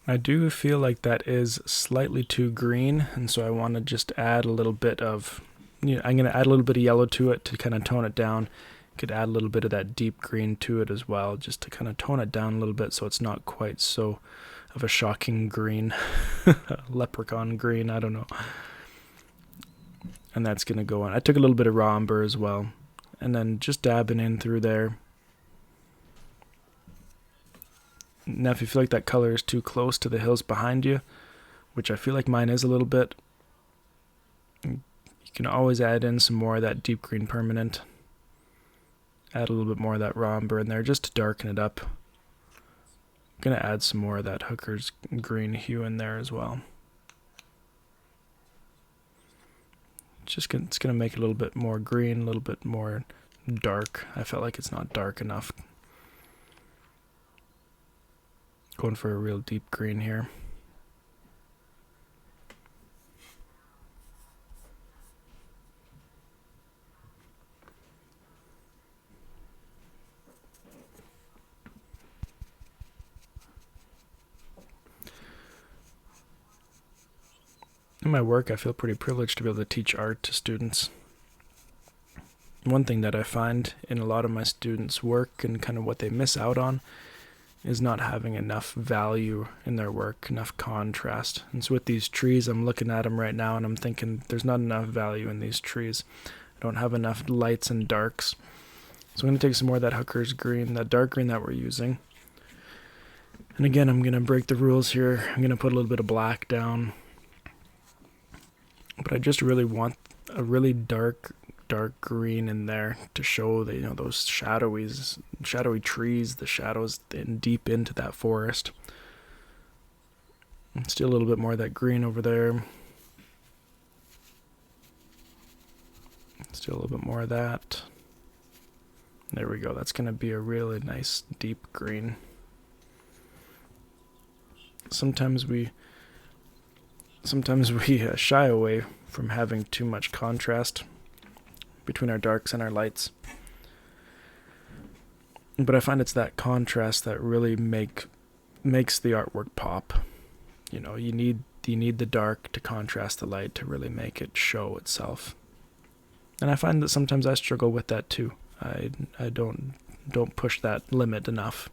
I do feel like that is slightly too green, and so I want to just add a little bit of, I'm going to add a little bit of yellow to it to kind of tone it down. Could add a little bit of that deep green to it as well, just to kind of tone it down a little bit so it's not quite so of a shocking green, leprechaun green, I don't know. And that's going to go on. I took a little bit of raw umber as well, and then just dabbing in through there. Now if you feel like that color is too close to the hills behind you, which I feel like mine is a little bit, you can always add in some more of that deep green permanent. Add a little bit more of that raw umber in there just to darken it up. I'm going to add some more of that Hooker's Green Hue in there as well. It's going to make it a little bit more green, a little bit more dark. I felt like it's not dark enough. Going for a real deep green here. In my work, I feel pretty privileged to be able to teach art to students. One thing that I find in a lot of my students' work and kind of what they miss out on is not having enough value in their work, enough contrast. And so with these trees, I'm looking at them right now and I'm thinking there's not enough value in these trees. I don't have enough lights and darks. So I'm going to take some more of that Hooker's Green, that dark green that we're using. And again, I'm going to break the rules here. I'm going to put a little bit of black down. But I just really want a really dark green in there to show that, you know, those shadowy trees, the shadows deep into that forest. And still a little bit more of that green over there. Still a little bit more of that. There we go. That's going to be a really nice deep green. Sometimes we shy away from having too much contrast between our darks and our lights. But I find it's that contrast that really makes the artwork pop. You know, you need the dark to contrast the light to really make it show itself. And I find that sometimes I struggle with that too. I don't push that limit enough.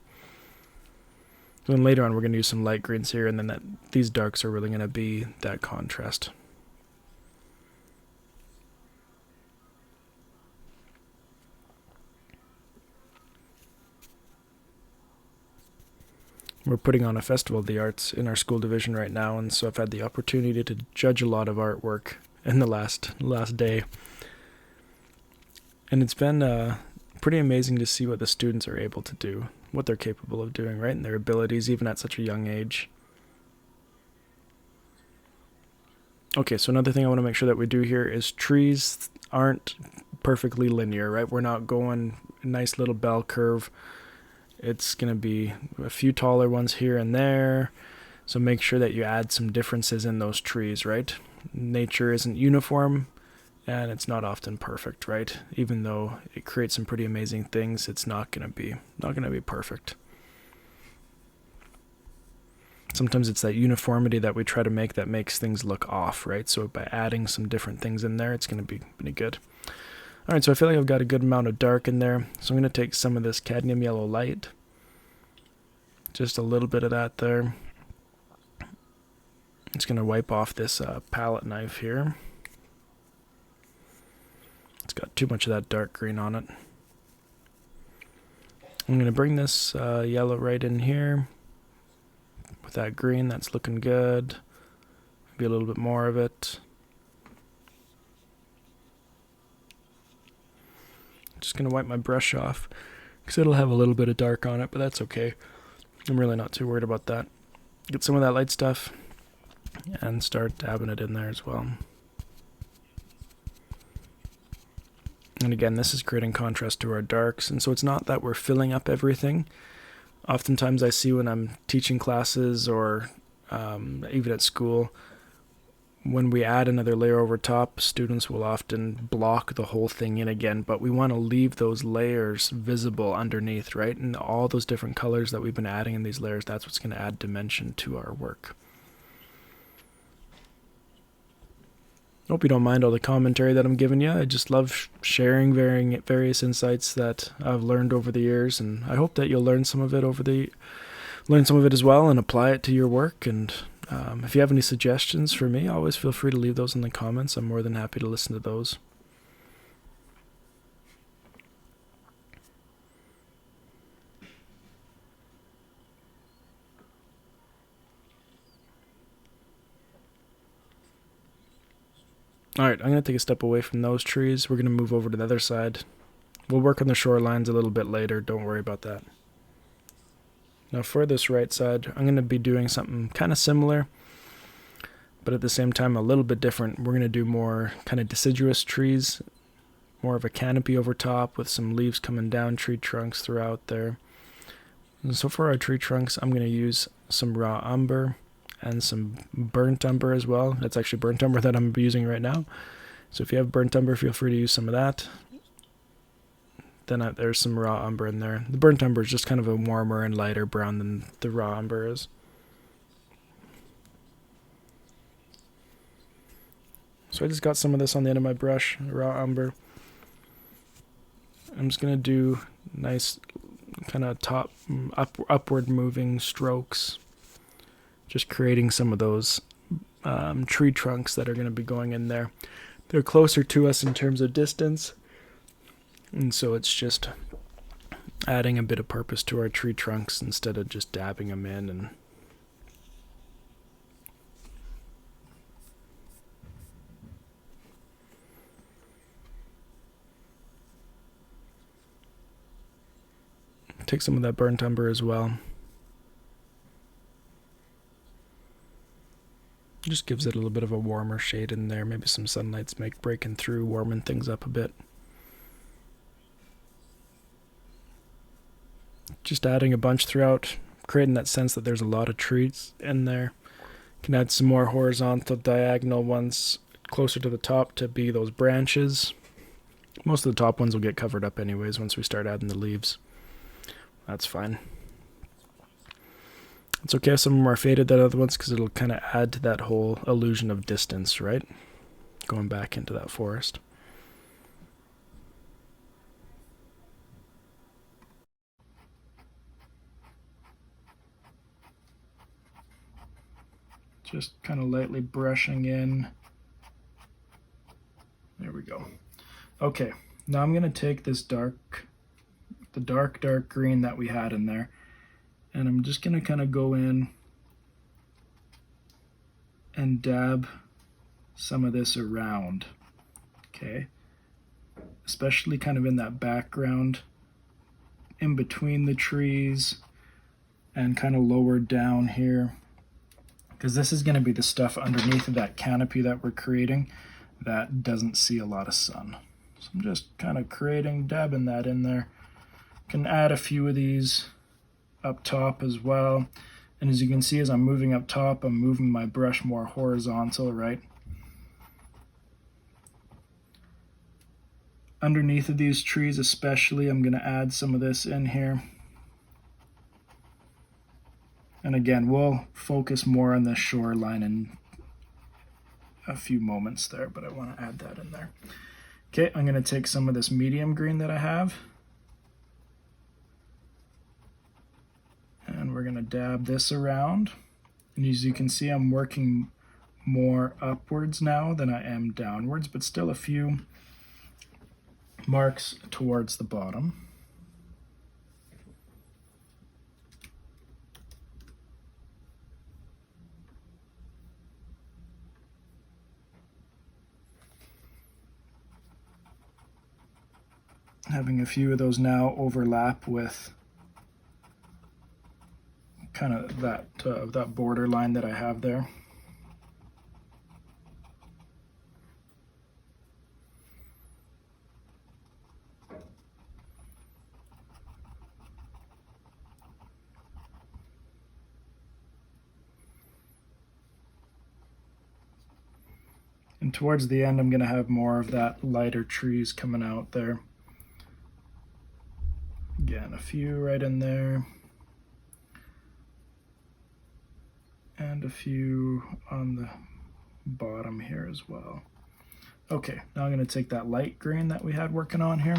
So then later on we're going to use some light greens here, and then these darks are really going to be that contrast. We're putting on a Festival of the Arts in our school division right now, and so I've had the opportunity to judge a lot of artwork in the last day. And it's been pretty amazing to see what the students are able to do, what they're capable of doing, right? And their abilities, even at such a young age. Okay, so another thing I want to make sure that we do here is trees aren't perfectly linear, right? We're not going a nice little bell curve. It's going to be a few taller ones here and there. So make sure that you add some differences in those trees, right? Nature isn't uniform, and it's not often perfect, right? Even though it creates some pretty amazing things, it's not going to be perfect. Sometimes it's that uniformity that we try to make that makes things look off, right? So by adding some different things in there, it's going to be pretty good. All right, so I feel like I've got a good amount of dark in there. So I'm going to take some of this cadmium yellow light. Just a little bit of that there. just going to wipe off this palette knife here. It's got too much of that dark green on it. I'm going to bring this yellow right in here with that green. That's looking good. Maybe a little bit more of it. Just going to wipe my brush off because it'll have a little bit of dark on it, but that's okay. I'm really not too worried about that. Get some of that light stuff and start dabbing it in there as well. And again, this is creating contrast to our darks, and so it's not that we're filling up everything. Oftentimes I see when I'm teaching classes or even at school, when we add another layer over top, students will often block the whole thing in again, but we want to leave those layers visible underneath, right? And all those different colors that we've been adding in these layers, that's what's going to add dimension to our work. Hope you don't mind all the commentary that I'm giving you. I just love sharing various insights that I've learned over the years, and I hope that you'll learn some of it as well and apply it to your work. And if you have any suggestions for me, always feel free to leave those in the comments. I'm more than happy to listen to those. Alright, I'm going to take a step away from those trees. We're going to move over to the other side. We'll work on the shorelines a little bit later. Don't worry about that. Now for this right side, I'm going to be doing something kind of similar, but at the same time a little bit different. We're going to do more kind of deciduous trees, more of a canopy over top with some leaves coming down, tree trunks throughout there. And so for our tree trunks, I'm going to use some raw umber and some burnt umber as well. That's actually burnt umber that I'm using right now. So if you have burnt umber, feel free to use some of that. Then there's some raw umber in there. The burnt umber is just kind of a warmer and lighter brown than the raw umber is. So I just got some of this on the end of my brush, raw umber. I'm just going to do nice kind of upward moving strokes. Just creating some of those tree trunks that are going to be going in there. They're closer to us in terms of distance, and so it's just adding a bit of purpose to our tree trunks instead of just dabbing them in. And take some of that burnt umber as well. Just gives it a little bit of a warmer shade in there. Maybe some sunlight's breaking through, warming things up a bit. Just adding a bunch throughout, creating that sense that there's a lot of trees in there. Can add some more horizontal, diagonal ones closer to the top to be those branches. Most of the top ones will get covered up anyways once we start adding the leaves. That's fine. It's okay if some of them are faded than other ones because it'll kind of add to that whole illusion of distance, right? Going back into that forest. Just kind of lightly brushing in. There we go. Okay, now I'm going to take this dark green that we had in there, and I'm just going to kind of go in and dab some of this around, okay? Especially kind of in that background, in between the trees, and kind of lower down here, because this is going to be the stuff underneath of that canopy that we're creating that doesn't see a lot of sun. So I'm just kind of dabbing that in there. Can add a few of these up top as well. And as you can see, as I'm moving up top, I'm moving my brush more horizontal, right? Underneath of these trees especially, I'm going to add some of this in here. And again, we'll focus more on the shoreline in a few moments there, but I want to add that in there. Okay, I'm going to take some of this medium green that I have, and we're going to dab this around. And as you can see, I'm working more upwards now than I am downwards, but still a few marks towards the bottom. Having a few of those now overlap with kind of that border line that I have there. And towards the end, I'm going to have more of that lighter trees coming out there. Again, a few right in there. And a few on the bottom here as well. Okay, now I'm going to take that light green that we had working on here.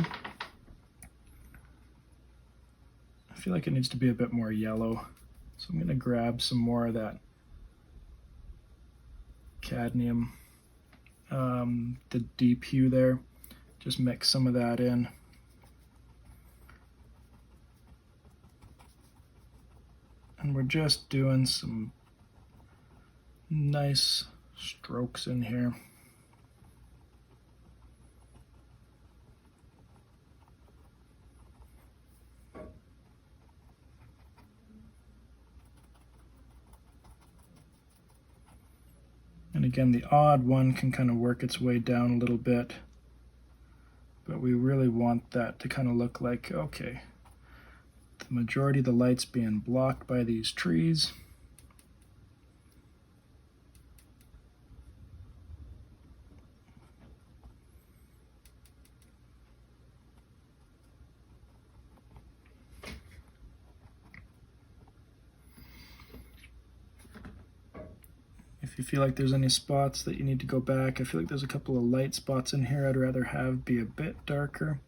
I feel like it needs to be a bit more yellow. So I'm going to grab some more of that cadmium, the deep hue there. Just mix some of that in. And we're just doing some nice strokes in here. And again, the odd one can kind of work its way down a little bit, but we really want that to kind of look like, okay, the majority of the light's being blocked by these trees. If you feel like there's any spots that you need to go back, I feel like there's a couple of light spots in here I'd rather have be a bit darker.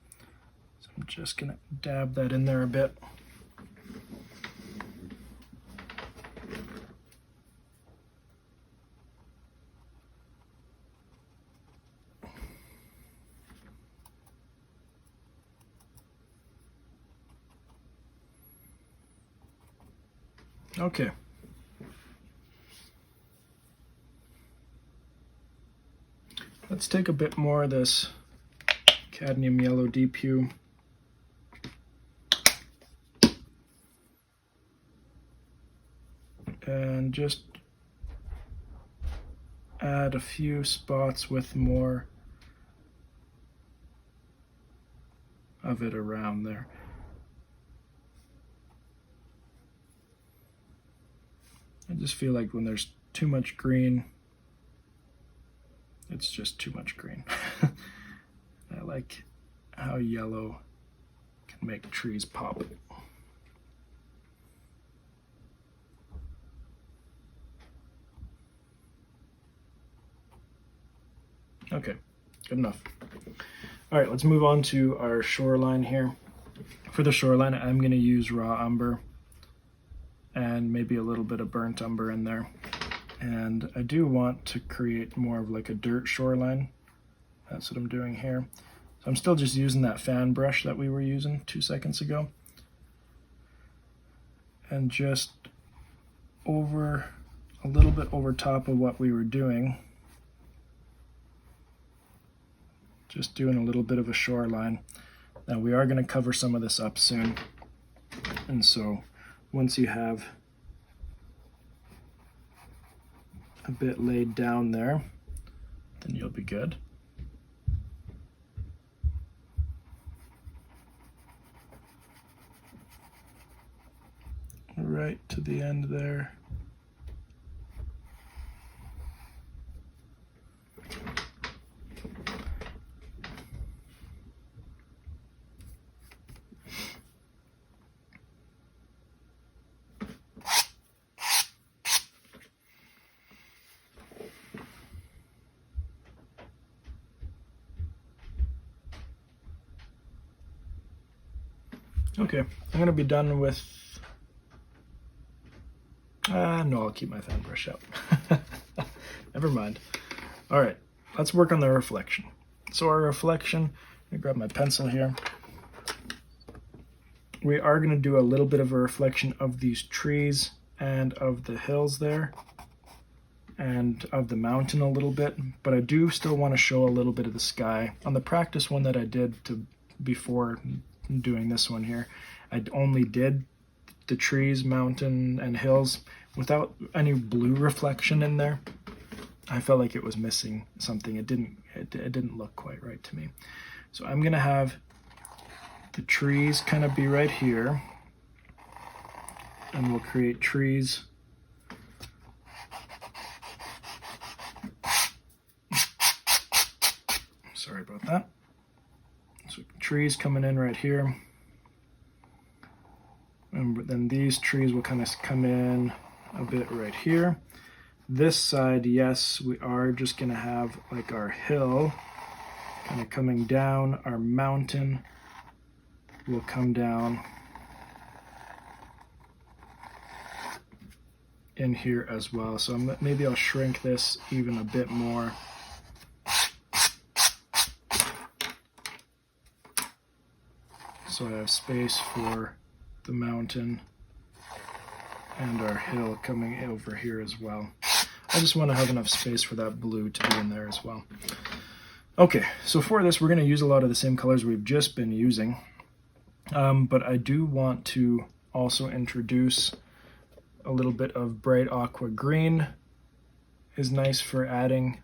So I'm just gonna dab that in there a bit. Okay. Let's take a bit more of this cadmium yellow deep hue. And just add a few spots with more of it around there. I just feel like when there's too much green, it's just too much green. I like how yellow can make trees pop. Okay, good enough. All right, let's move on to our shoreline here. For the shoreline, I'm going to use raw umber and maybe a little bit of burnt umber in there. And I do want to create more of like a dirt shoreline. That's what I'm doing here. So I'm still just using that fan brush that we were using 2 seconds ago. And just over, a little bit over top of what we were doing. Just doing a little bit of a shoreline. Now we are going to cover some of this up soon. And so once you have a bit laid down there, then you'll be good. Right to the end there. Okay, I'm going to be done with, no, I'll keep my fan brush out. never mind. All right, let's work on the reflection. So our reflection, let me grab my pencil here. We are going to do a little bit of a reflection of these trees and of the hills there and of the mountain a little bit, but I do still want to show a little bit of the sky. On the practice one that I did before doing this one here, I only did the trees, mountain, and hills without any blue reflection in there. I felt like it was missing something. It didn't look quite right to me. So I'm going to have the trees kind of be right here, and we'll create trees. Sorry about that. So trees coming in right here. And then these trees will kind of come in a bit right here. This side, yes, we are just going to have like our hill kind of coming down. Our mountain will come down in here as well. So maybe I'll shrink this even a bit more. So I have space for the mountain and our hill coming over here as well. I just want to have enough space for that blue to be in there as well. Okay, so for this we're going to use a lot of the same colors we've just been using, but I do want to also introduce a little bit of bright aqua green. Is nice for adding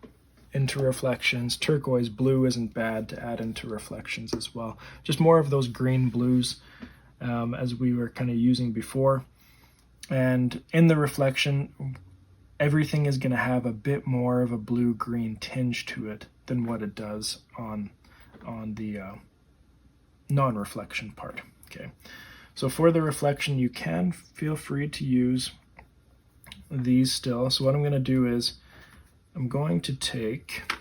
into reflections. Turquoise blue isn't bad to add into reflections as well. Just more of those green blues as we were kind of using before. And in the reflection, everything is going to have a bit more of a blue-green tinge to it than what it does on the non-reflection part. Okay, so for the reflection, you can feel free to use these still. So what I'm going to do is I'm going to take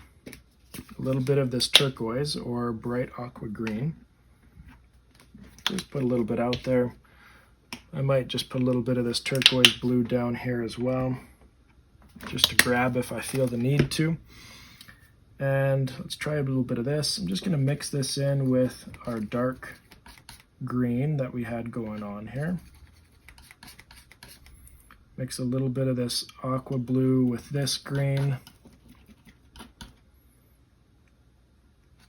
a little bit of this turquoise or bright aqua green. Just put a little bit out there. I might just put a little bit of this turquoise blue down here as well, just to grab if I feel the need to. And let's try a little bit of this. I'm just going to mix this in with our dark green that we had going on here. Mix a little bit of this aqua blue with this green.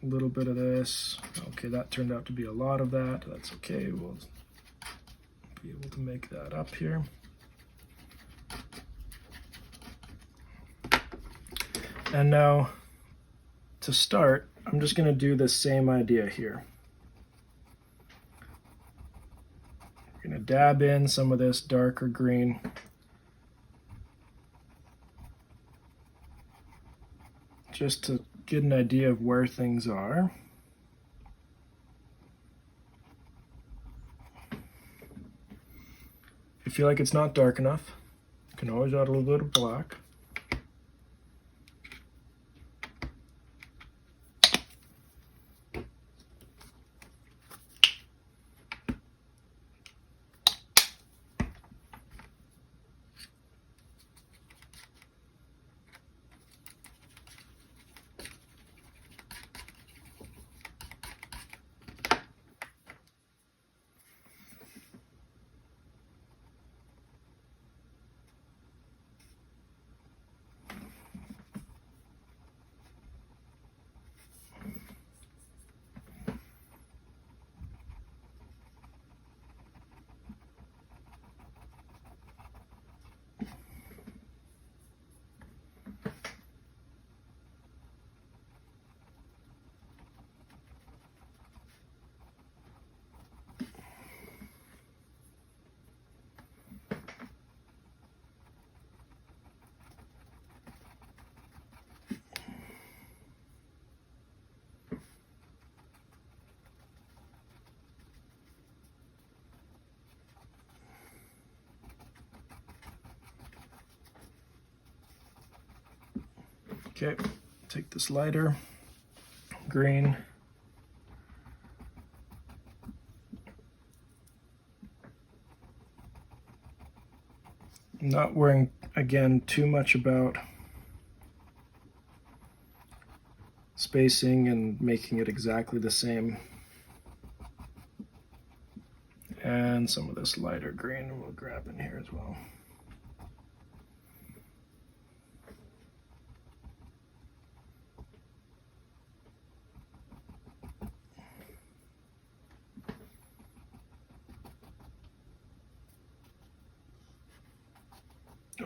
A little bit of this. Okay, that turned out to be a lot of that. That's okay. We'll be able to make that up here. And now, to start, I'm just going to do the same idea here. We're going to dab in some of this darker green. Just to get an idea of where things are. If you feel like it's not dark enough, you can always add a little bit of black. Okay, take this lighter green. I'm not worrying, again, too much about spacing and making it exactly the same. And some of this lighter green we'll grab in here as well.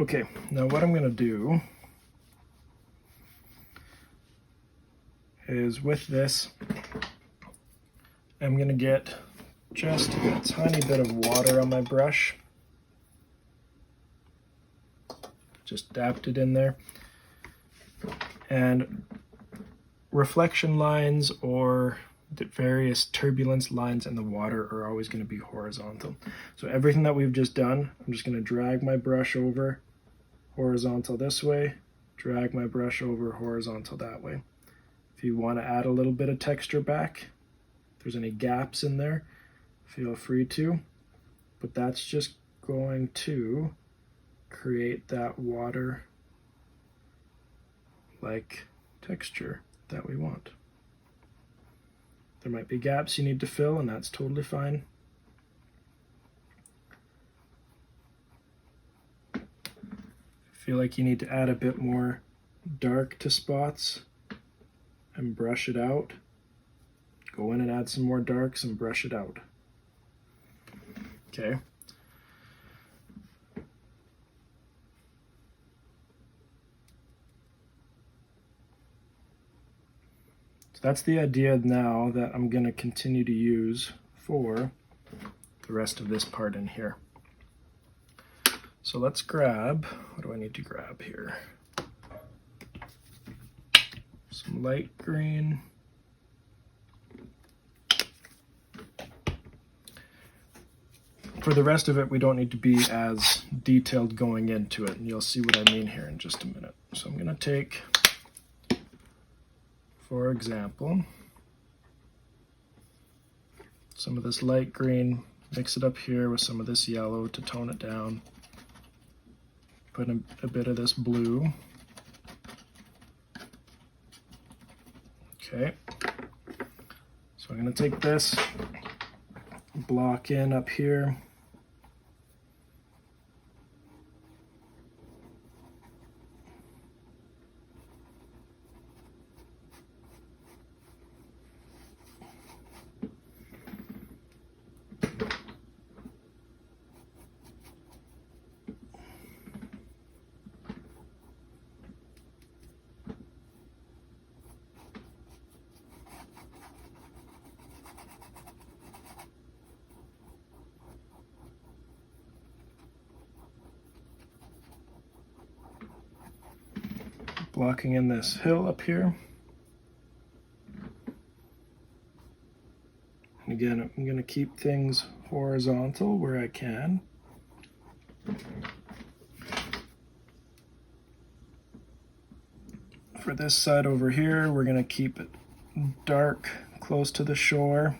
Okay, now what I'm going to do is with this, I'm going to get just a tiny bit of water on my brush. Just dabbed it in there. And reflection lines or the various turbulence lines in the water are always going to be horizontal. So everything that we've just done, I'm just going to drag my brush over horizontal this way, drag my brush over horizontal that way. If you want to add a little bit of texture back, if there's any gaps in there, feel free to, but that's just going to create that water like texture that we want. There might be gaps you need to fill, and that's totally fine. Feel like you need to add a bit more dark to spots and brush it out. Go in and add some more darks and brush it out. Okay. That's the idea now that I'm going to continue to use for the rest of this part in here. So let's grab, what do I need to grab here? Some light green. For the rest of it, we don't need to be as detailed going into it, and you'll see what I mean here in just a minute. So I'm going to take, for example, some of this light green, mix it up here with some of this yellow to tone it down. Put a bit of this blue. Okay. So I'm going to take this, block in up here. Blocking in this hill up here. And again, I'm going to keep things horizontal where I can. For this side over here, we're going to keep it dark, close to the shore.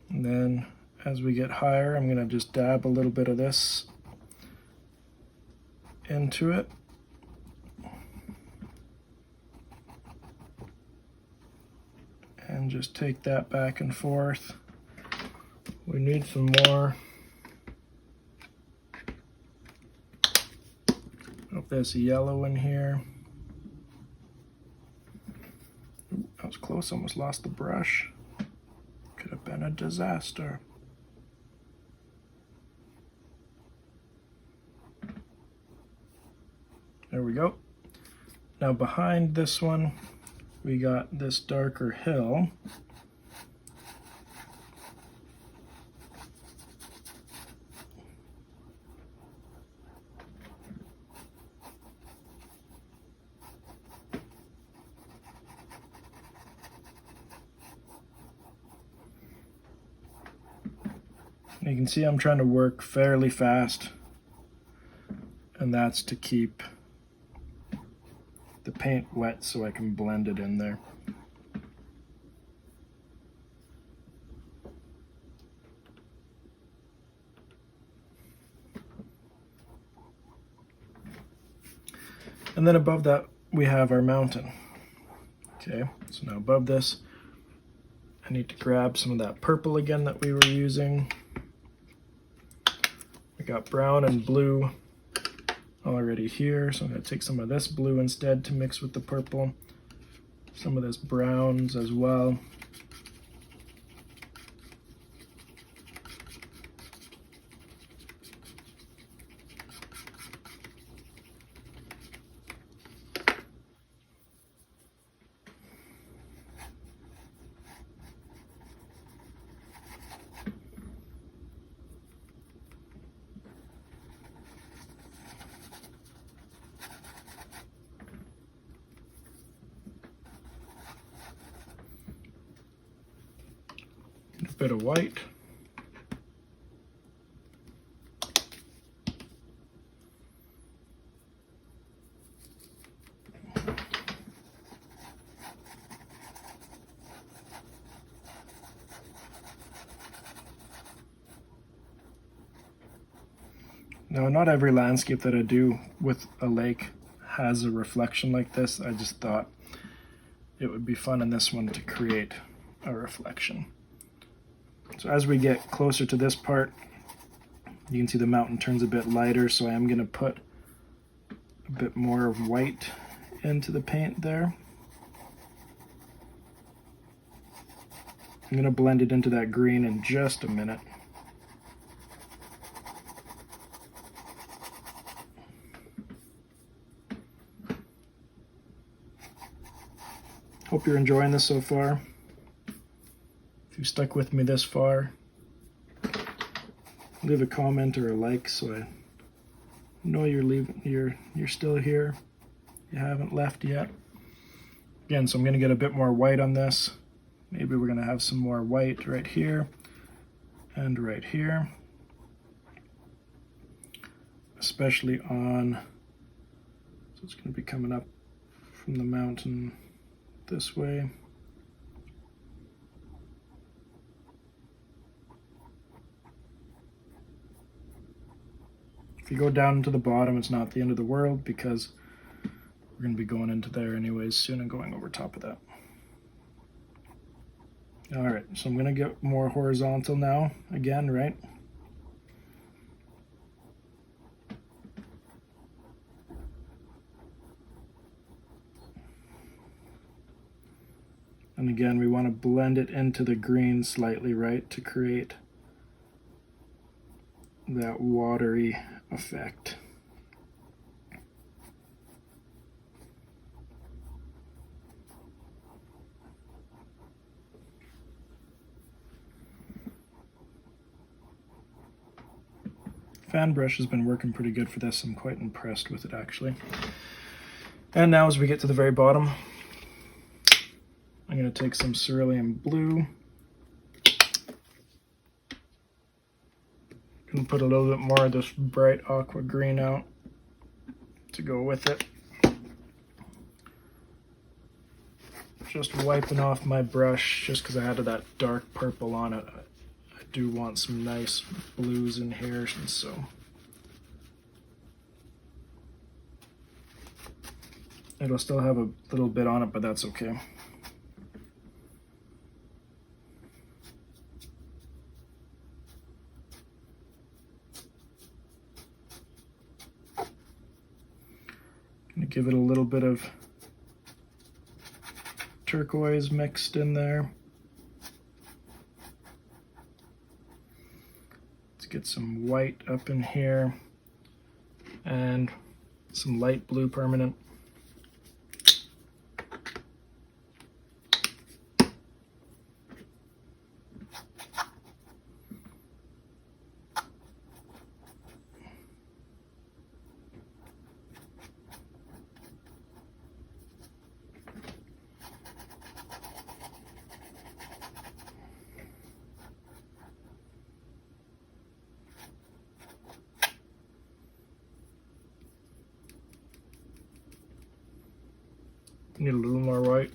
And then as we get higher, I'm going to just dab a little bit of this into it. And just take that back and forth. We need some more of this yellow in here. Ooh, that was close, almost lost the brush. Could have been a disaster. There we go. Now behind this one, we got this darker hill. You can see I'm trying to work fairly fast, and that's to keep the paint wet so I can blend it in there. And then above that we have our mountain. Okay, so now above this I need to grab some of that purple again that we were using. I got brown and blue already here, so I'm going to take some of this blue instead to mix with the purple. Some of this browns as well. A bit of white. Now, not every landscape that I do with a lake has a reflection like this. I just thought it would be fun in this one to create a reflection. So as we get closer to this part, you can see the mountain turns a bit lighter, so I am going to put a bit more of white into the paint there. I'm going to blend it into that green in just a minute. Hope you're enjoying this so far. If you stuck with me this far, leave a comment or a like so I know you're still here. You haven't left yet. Again, so I'm going to get a bit more white on this. Maybe we're going to have some more white right here and right here, especially on, so it's going to be coming up from the mountain this way. If you go down to the bottom, it's not the end of the world because we're going to be going into there anyways soon and going over top of that. Alright, so I'm going to get more horizontal now, again, right? And again, we want to blend it into the green slightly, right, to create that watery effect. Fan brush has been working pretty good for this. I'm quite impressed with it, actually. And now as we get to the very bottom, I'm going to take some Cerulean Blue. And put a little bit more of this bright aqua green out to go with it. Just wiping off my brush just because I had that dark purple on it. I do want some nice blues in here, and so it'll still have a little bit on it, but that's okay. Gonna give it a little bit of turquoise mixed in there. Let's get some white up in here and some light blue permanent. Need a little more white.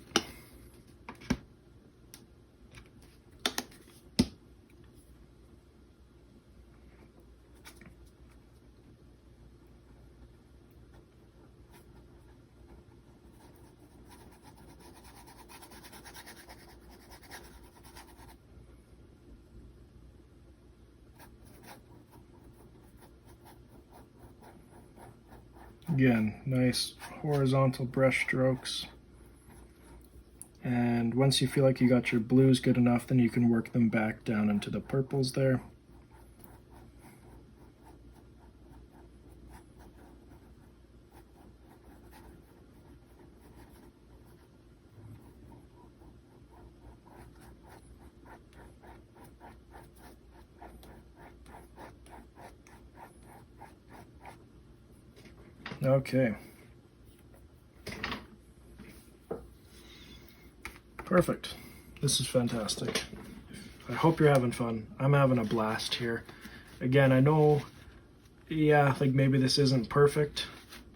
Again, nice horizontal brush strokes. And once you feel like you got your blues good enough, then you can work them back down into the purples there. Okay. Perfect. This is fantastic. I hope you're having fun. I'm having a blast here. Again, I know, yeah, like maybe this isn't perfect,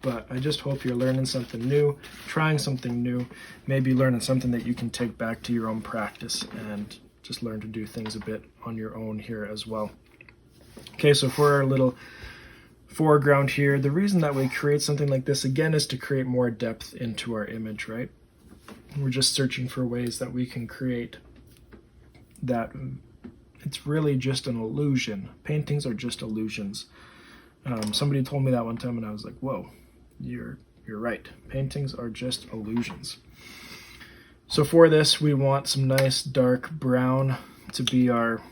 but I just hope you're learning something new, trying something new, maybe learning something that you can take back to your own practice and just learn to do things a bit on your own here as well. Okay, so for our little foreground here, the reason that we create something like this again is to create more depth into our image, right? We're just searching for ways that we can create that. It's really just an illusion. Paintings are just illusions. Somebody told me that one time and I was like, whoa, you're right. Paintings are just illusions. So for this, we want some nice dark brown to be our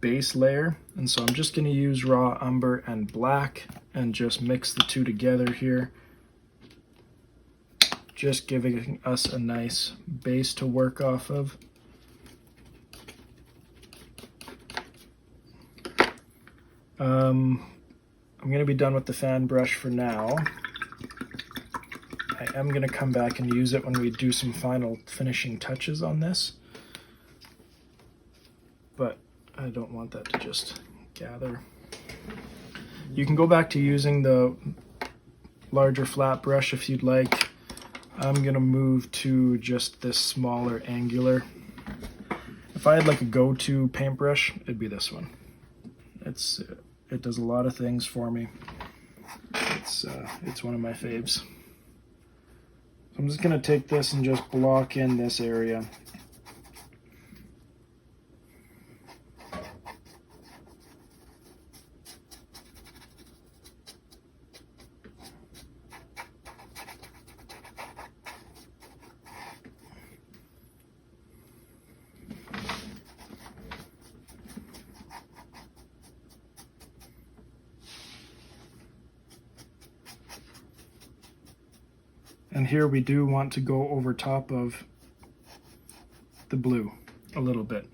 base layer. And so I'm just going to use raw umber and black and just mix the two together here. Just giving us a nice base to work off of. I'm going to be done with the fan brush for now. I am going to come back and use it when we do some final finishing touches on this. But I don't want that to just gather. You can go back to using the larger flat brush if you'd like. I'm going to move to just this smaller angular. If I had like a go-to paintbrush, it'd be this one. It does a lot of things for me. It's one of my faves. I'm just going to take this and just block in this area. And here we do want to go over top of the blue a little bit.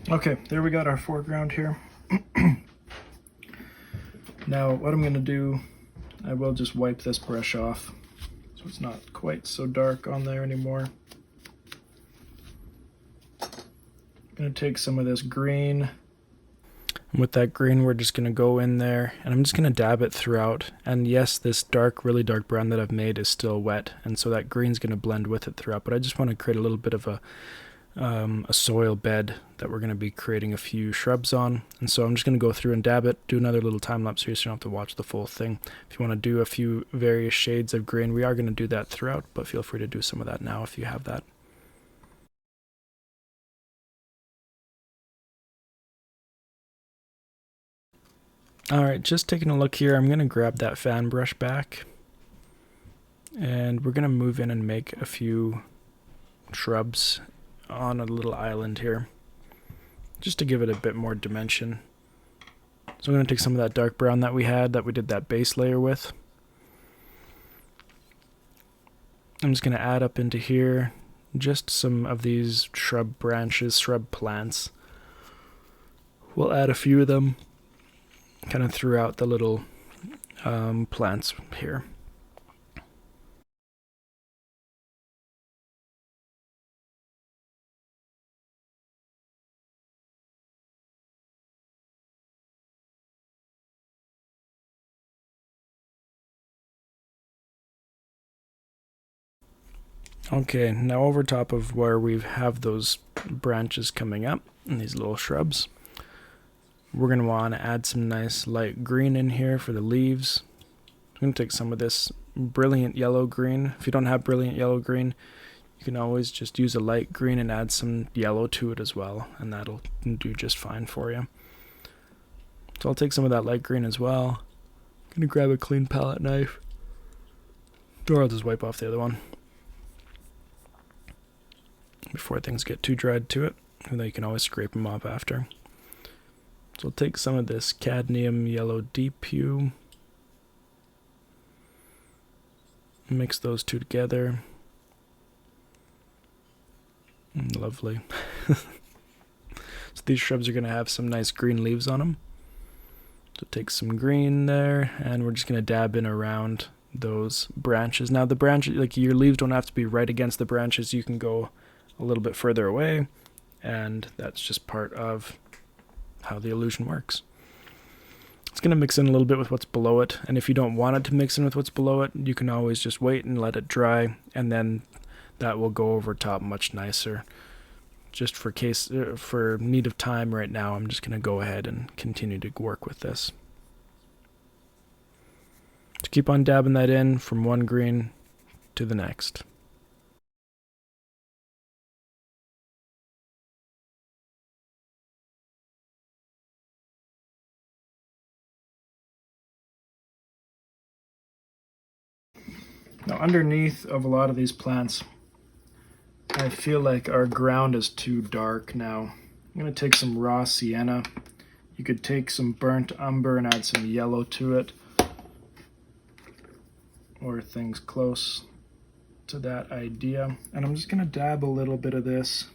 Okay, there we got our foreground here. Now what I'm going to do, I will just wipe this brush off so it's not quite so dark on there anymore. I'm going to take some of this green. And with that green, we're just going to go in there and I'm just going to dab it throughout. And yes, this dark, really dark brown that I've made is still wet, and so that green's going to blend with it throughout. But I just want to create a little bit of a soil bed that we're going to be creating a few shrubs on. And so I'm just going to go through and dab it, do another little time lapse here so you don't have to watch the full thing. If you want to do a few various shades of green, we are going to do that throughout, but feel free to do some of that now if you have that. Alright, just taking a look here, I'm going to grab that fan brush back. And we're going to move in and make a few shrubs on a little island here, just to give it a bit more dimension. So I'm going to take some of that dark brown that we did that base layer with. I'm just going to add up into here just some of these shrub branches, shrub plants. We'll add a few of them kind of throughout the little plants here. Okay, now over top of where we have those branches coming up and these little shrubs, we're going to want to add some nice light green in here for the leaves. I'm going to take some of this brilliant yellow green. If you don't have brilliant yellow green, you can always just use a light green and add some yellow to it as well, and that'll do just fine for you. So I'll take some of that light green as well. I'm going to grab a clean palette knife, or I'll just wipe off the other one before things get too dried to it, and then you can always scrape them off after. So I'll take some of this cadmium yellow deep hue, mix those two together. Lovely. So these shrubs are going to have some nice green leaves on them. So take some green there, and we're just going to dab in around those branches. Now the branches, like your leaves don't have to be right against the branches. You can go a little bit further away, and that's just part of how the illusion works. It's going to mix in a little bit with what's below it, and if you don't want it to mix in with what's below it, you can always just wait and let it dry, and then that will go over top much nicer. Just for need of time right now, I'm just going to go ahead and continue to work with this. So keep on dabbing that in from one green to the next. Now underneath of a lot of these plants, I feel like our ground is too dark now. I'm going to take some raw sienna. You could take some burnt umber and add some yellow to it, or things close to that idea. And I'm just going to dab a little bit of this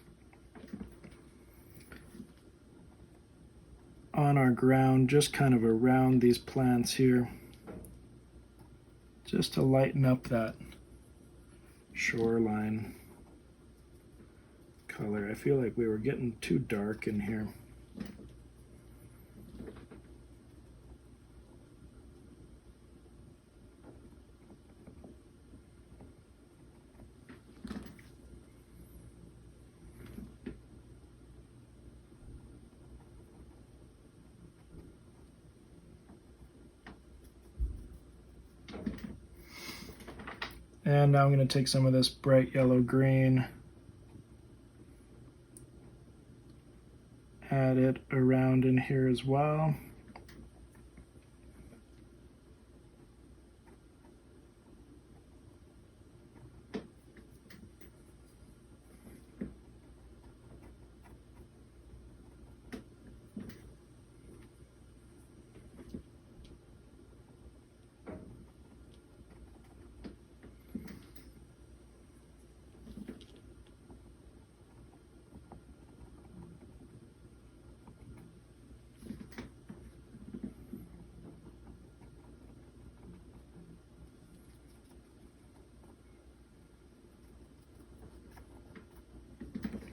on our ground, just kind of around these plants here, just to lighten up that shoreline color. I feel like we were getting too dark in here. And now I'm going to take some of this bright yellow green, add it around in here as well.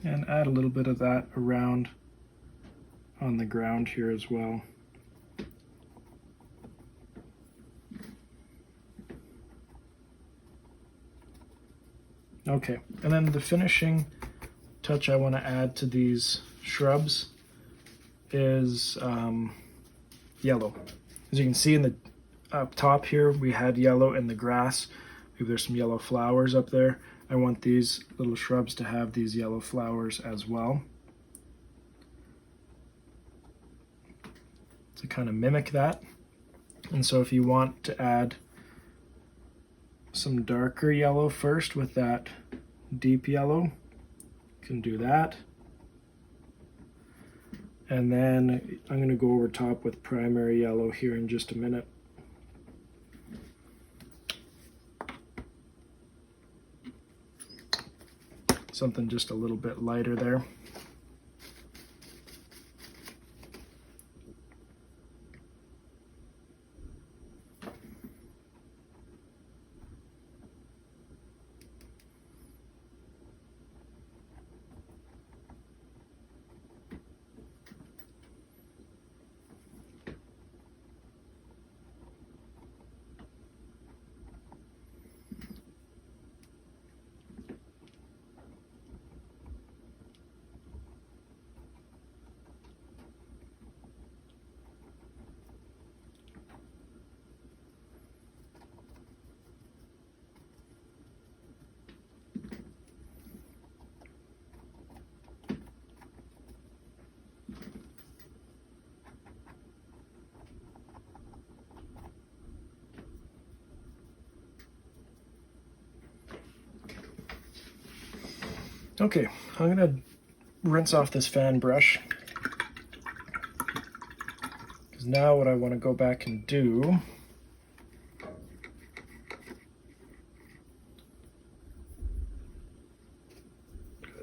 And add a little bit of that around on the ground here as well. Okay, and then the finishing touch I want to add to these shrubs is yellow. As you can see in the up top here, we had yellow in the grass. Maybe there's some yellow flowers up there. I want these little shrubs to have these yellow flowers as well, to kind of mimic that. And so if you want to add some darker yellow first with that deep yellow. Can do that. And then I'm going to go over top with primary yellow here in just a minute. Something just a little bit lighter there. Okay, I'm going to rinse off this fan brush, because now what I want to go back and do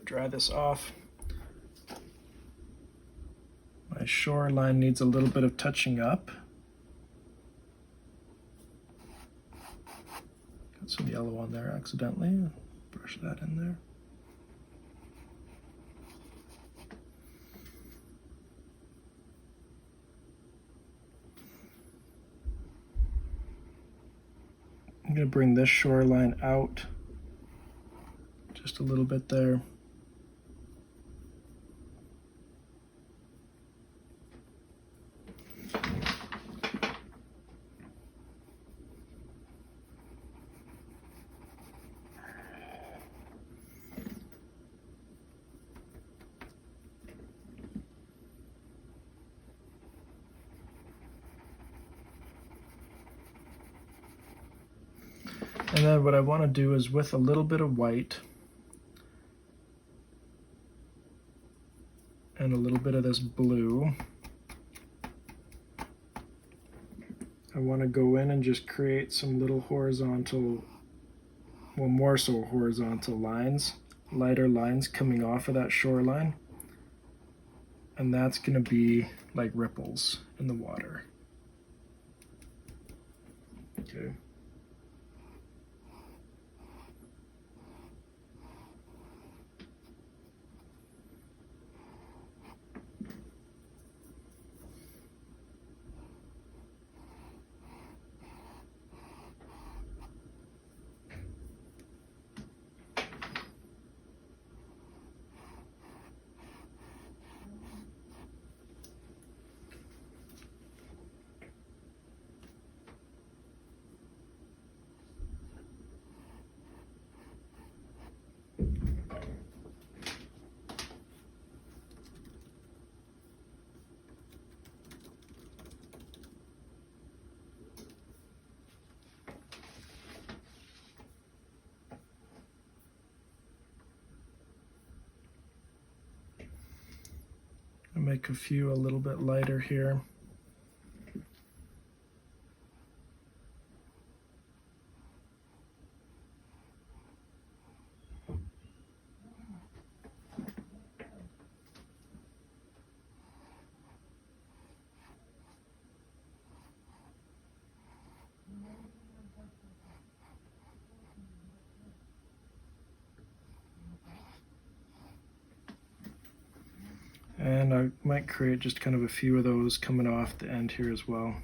dry this off. My shoreline needs a little bit of touching up. Got some yellow on there accidentally. Brush that in there. I'm going to bring this shoreline out just a little bit there. And then what I want to do is with a little bit of white and a little bit of this blue, I want to go in and just create some little horizontal, well, more so horizontal lines, lighter lines coming off of that shoreline. And that's going to be like ripples in the water. Okay. Make a few a little bit lighter here. And I might create just kind of a few of those coming off the end here as well.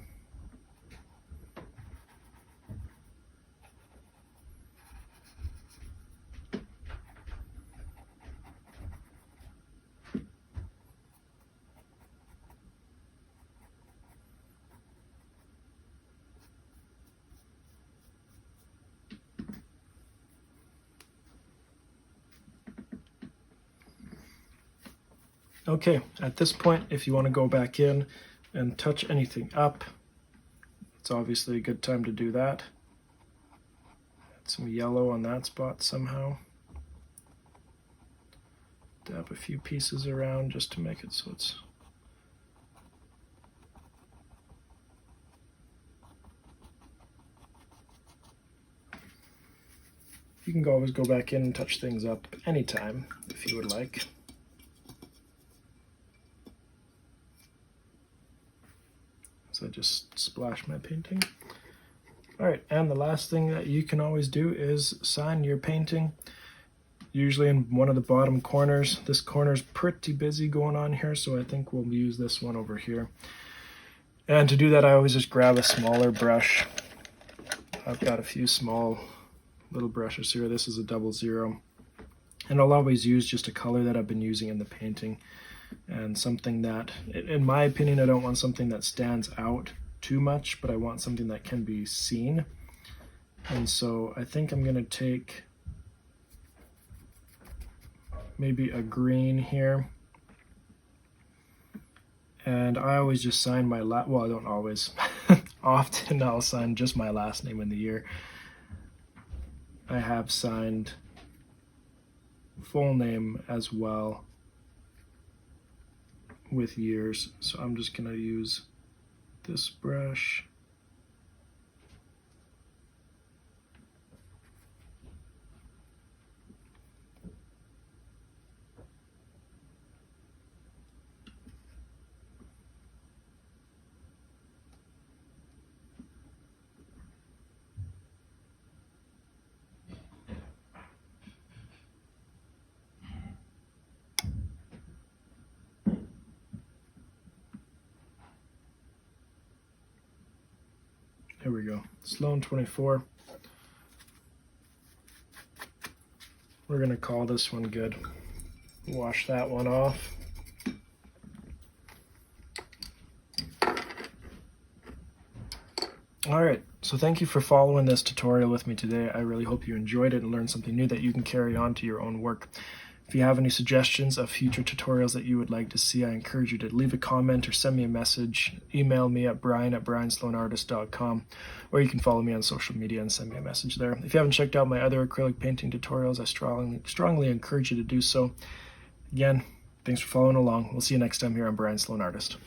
Okay, at this point, if you want to go back in and touch anything up, it's obviously a good time to do that. some yellow on that spot somehow. Dab a few pieces around just to make it so it's you can always go back in and touch things up anytime if you would like. So I just splash my painting. Alright, and the last thing that you can always do is sign your painting, usually in one of the bottom corners. This corner's pretty busy going on here, so I think we'll use this one over here. And to do that, I always just grab a smaller brush. I've got a few small little brushes here. This is a 00. And I'll always use just a color that I've been using in the painting, and something that, in my opinion, I don't want something that stands out too much, but I want something that can be seen. And so I think I'm going to take maybe a green here, and I always just sign my well, I don't always. Often I'll sign just my last name and the year. I have signed full name as well with years, so I'm just going to use this brush. There we go. Sloan 24. We're going to call this one good. Wash that one off. Alright, so thank you for following this tutorial with me today. I really hope you enjoyed it and learned something new that you can carry on to your own work. If you have any suggestions of future tutorials that you would like to see, I encourage you to leave a comment or send me a message. Email me at brian@briansloanartist.com, or you can follow me on social media and send me a message there. If you haven't checked out my other acrylic painting tutorials, I strongly encourage you to do so. Again, thanks for following along. We'll see you next time here on Brian Sloan Artist.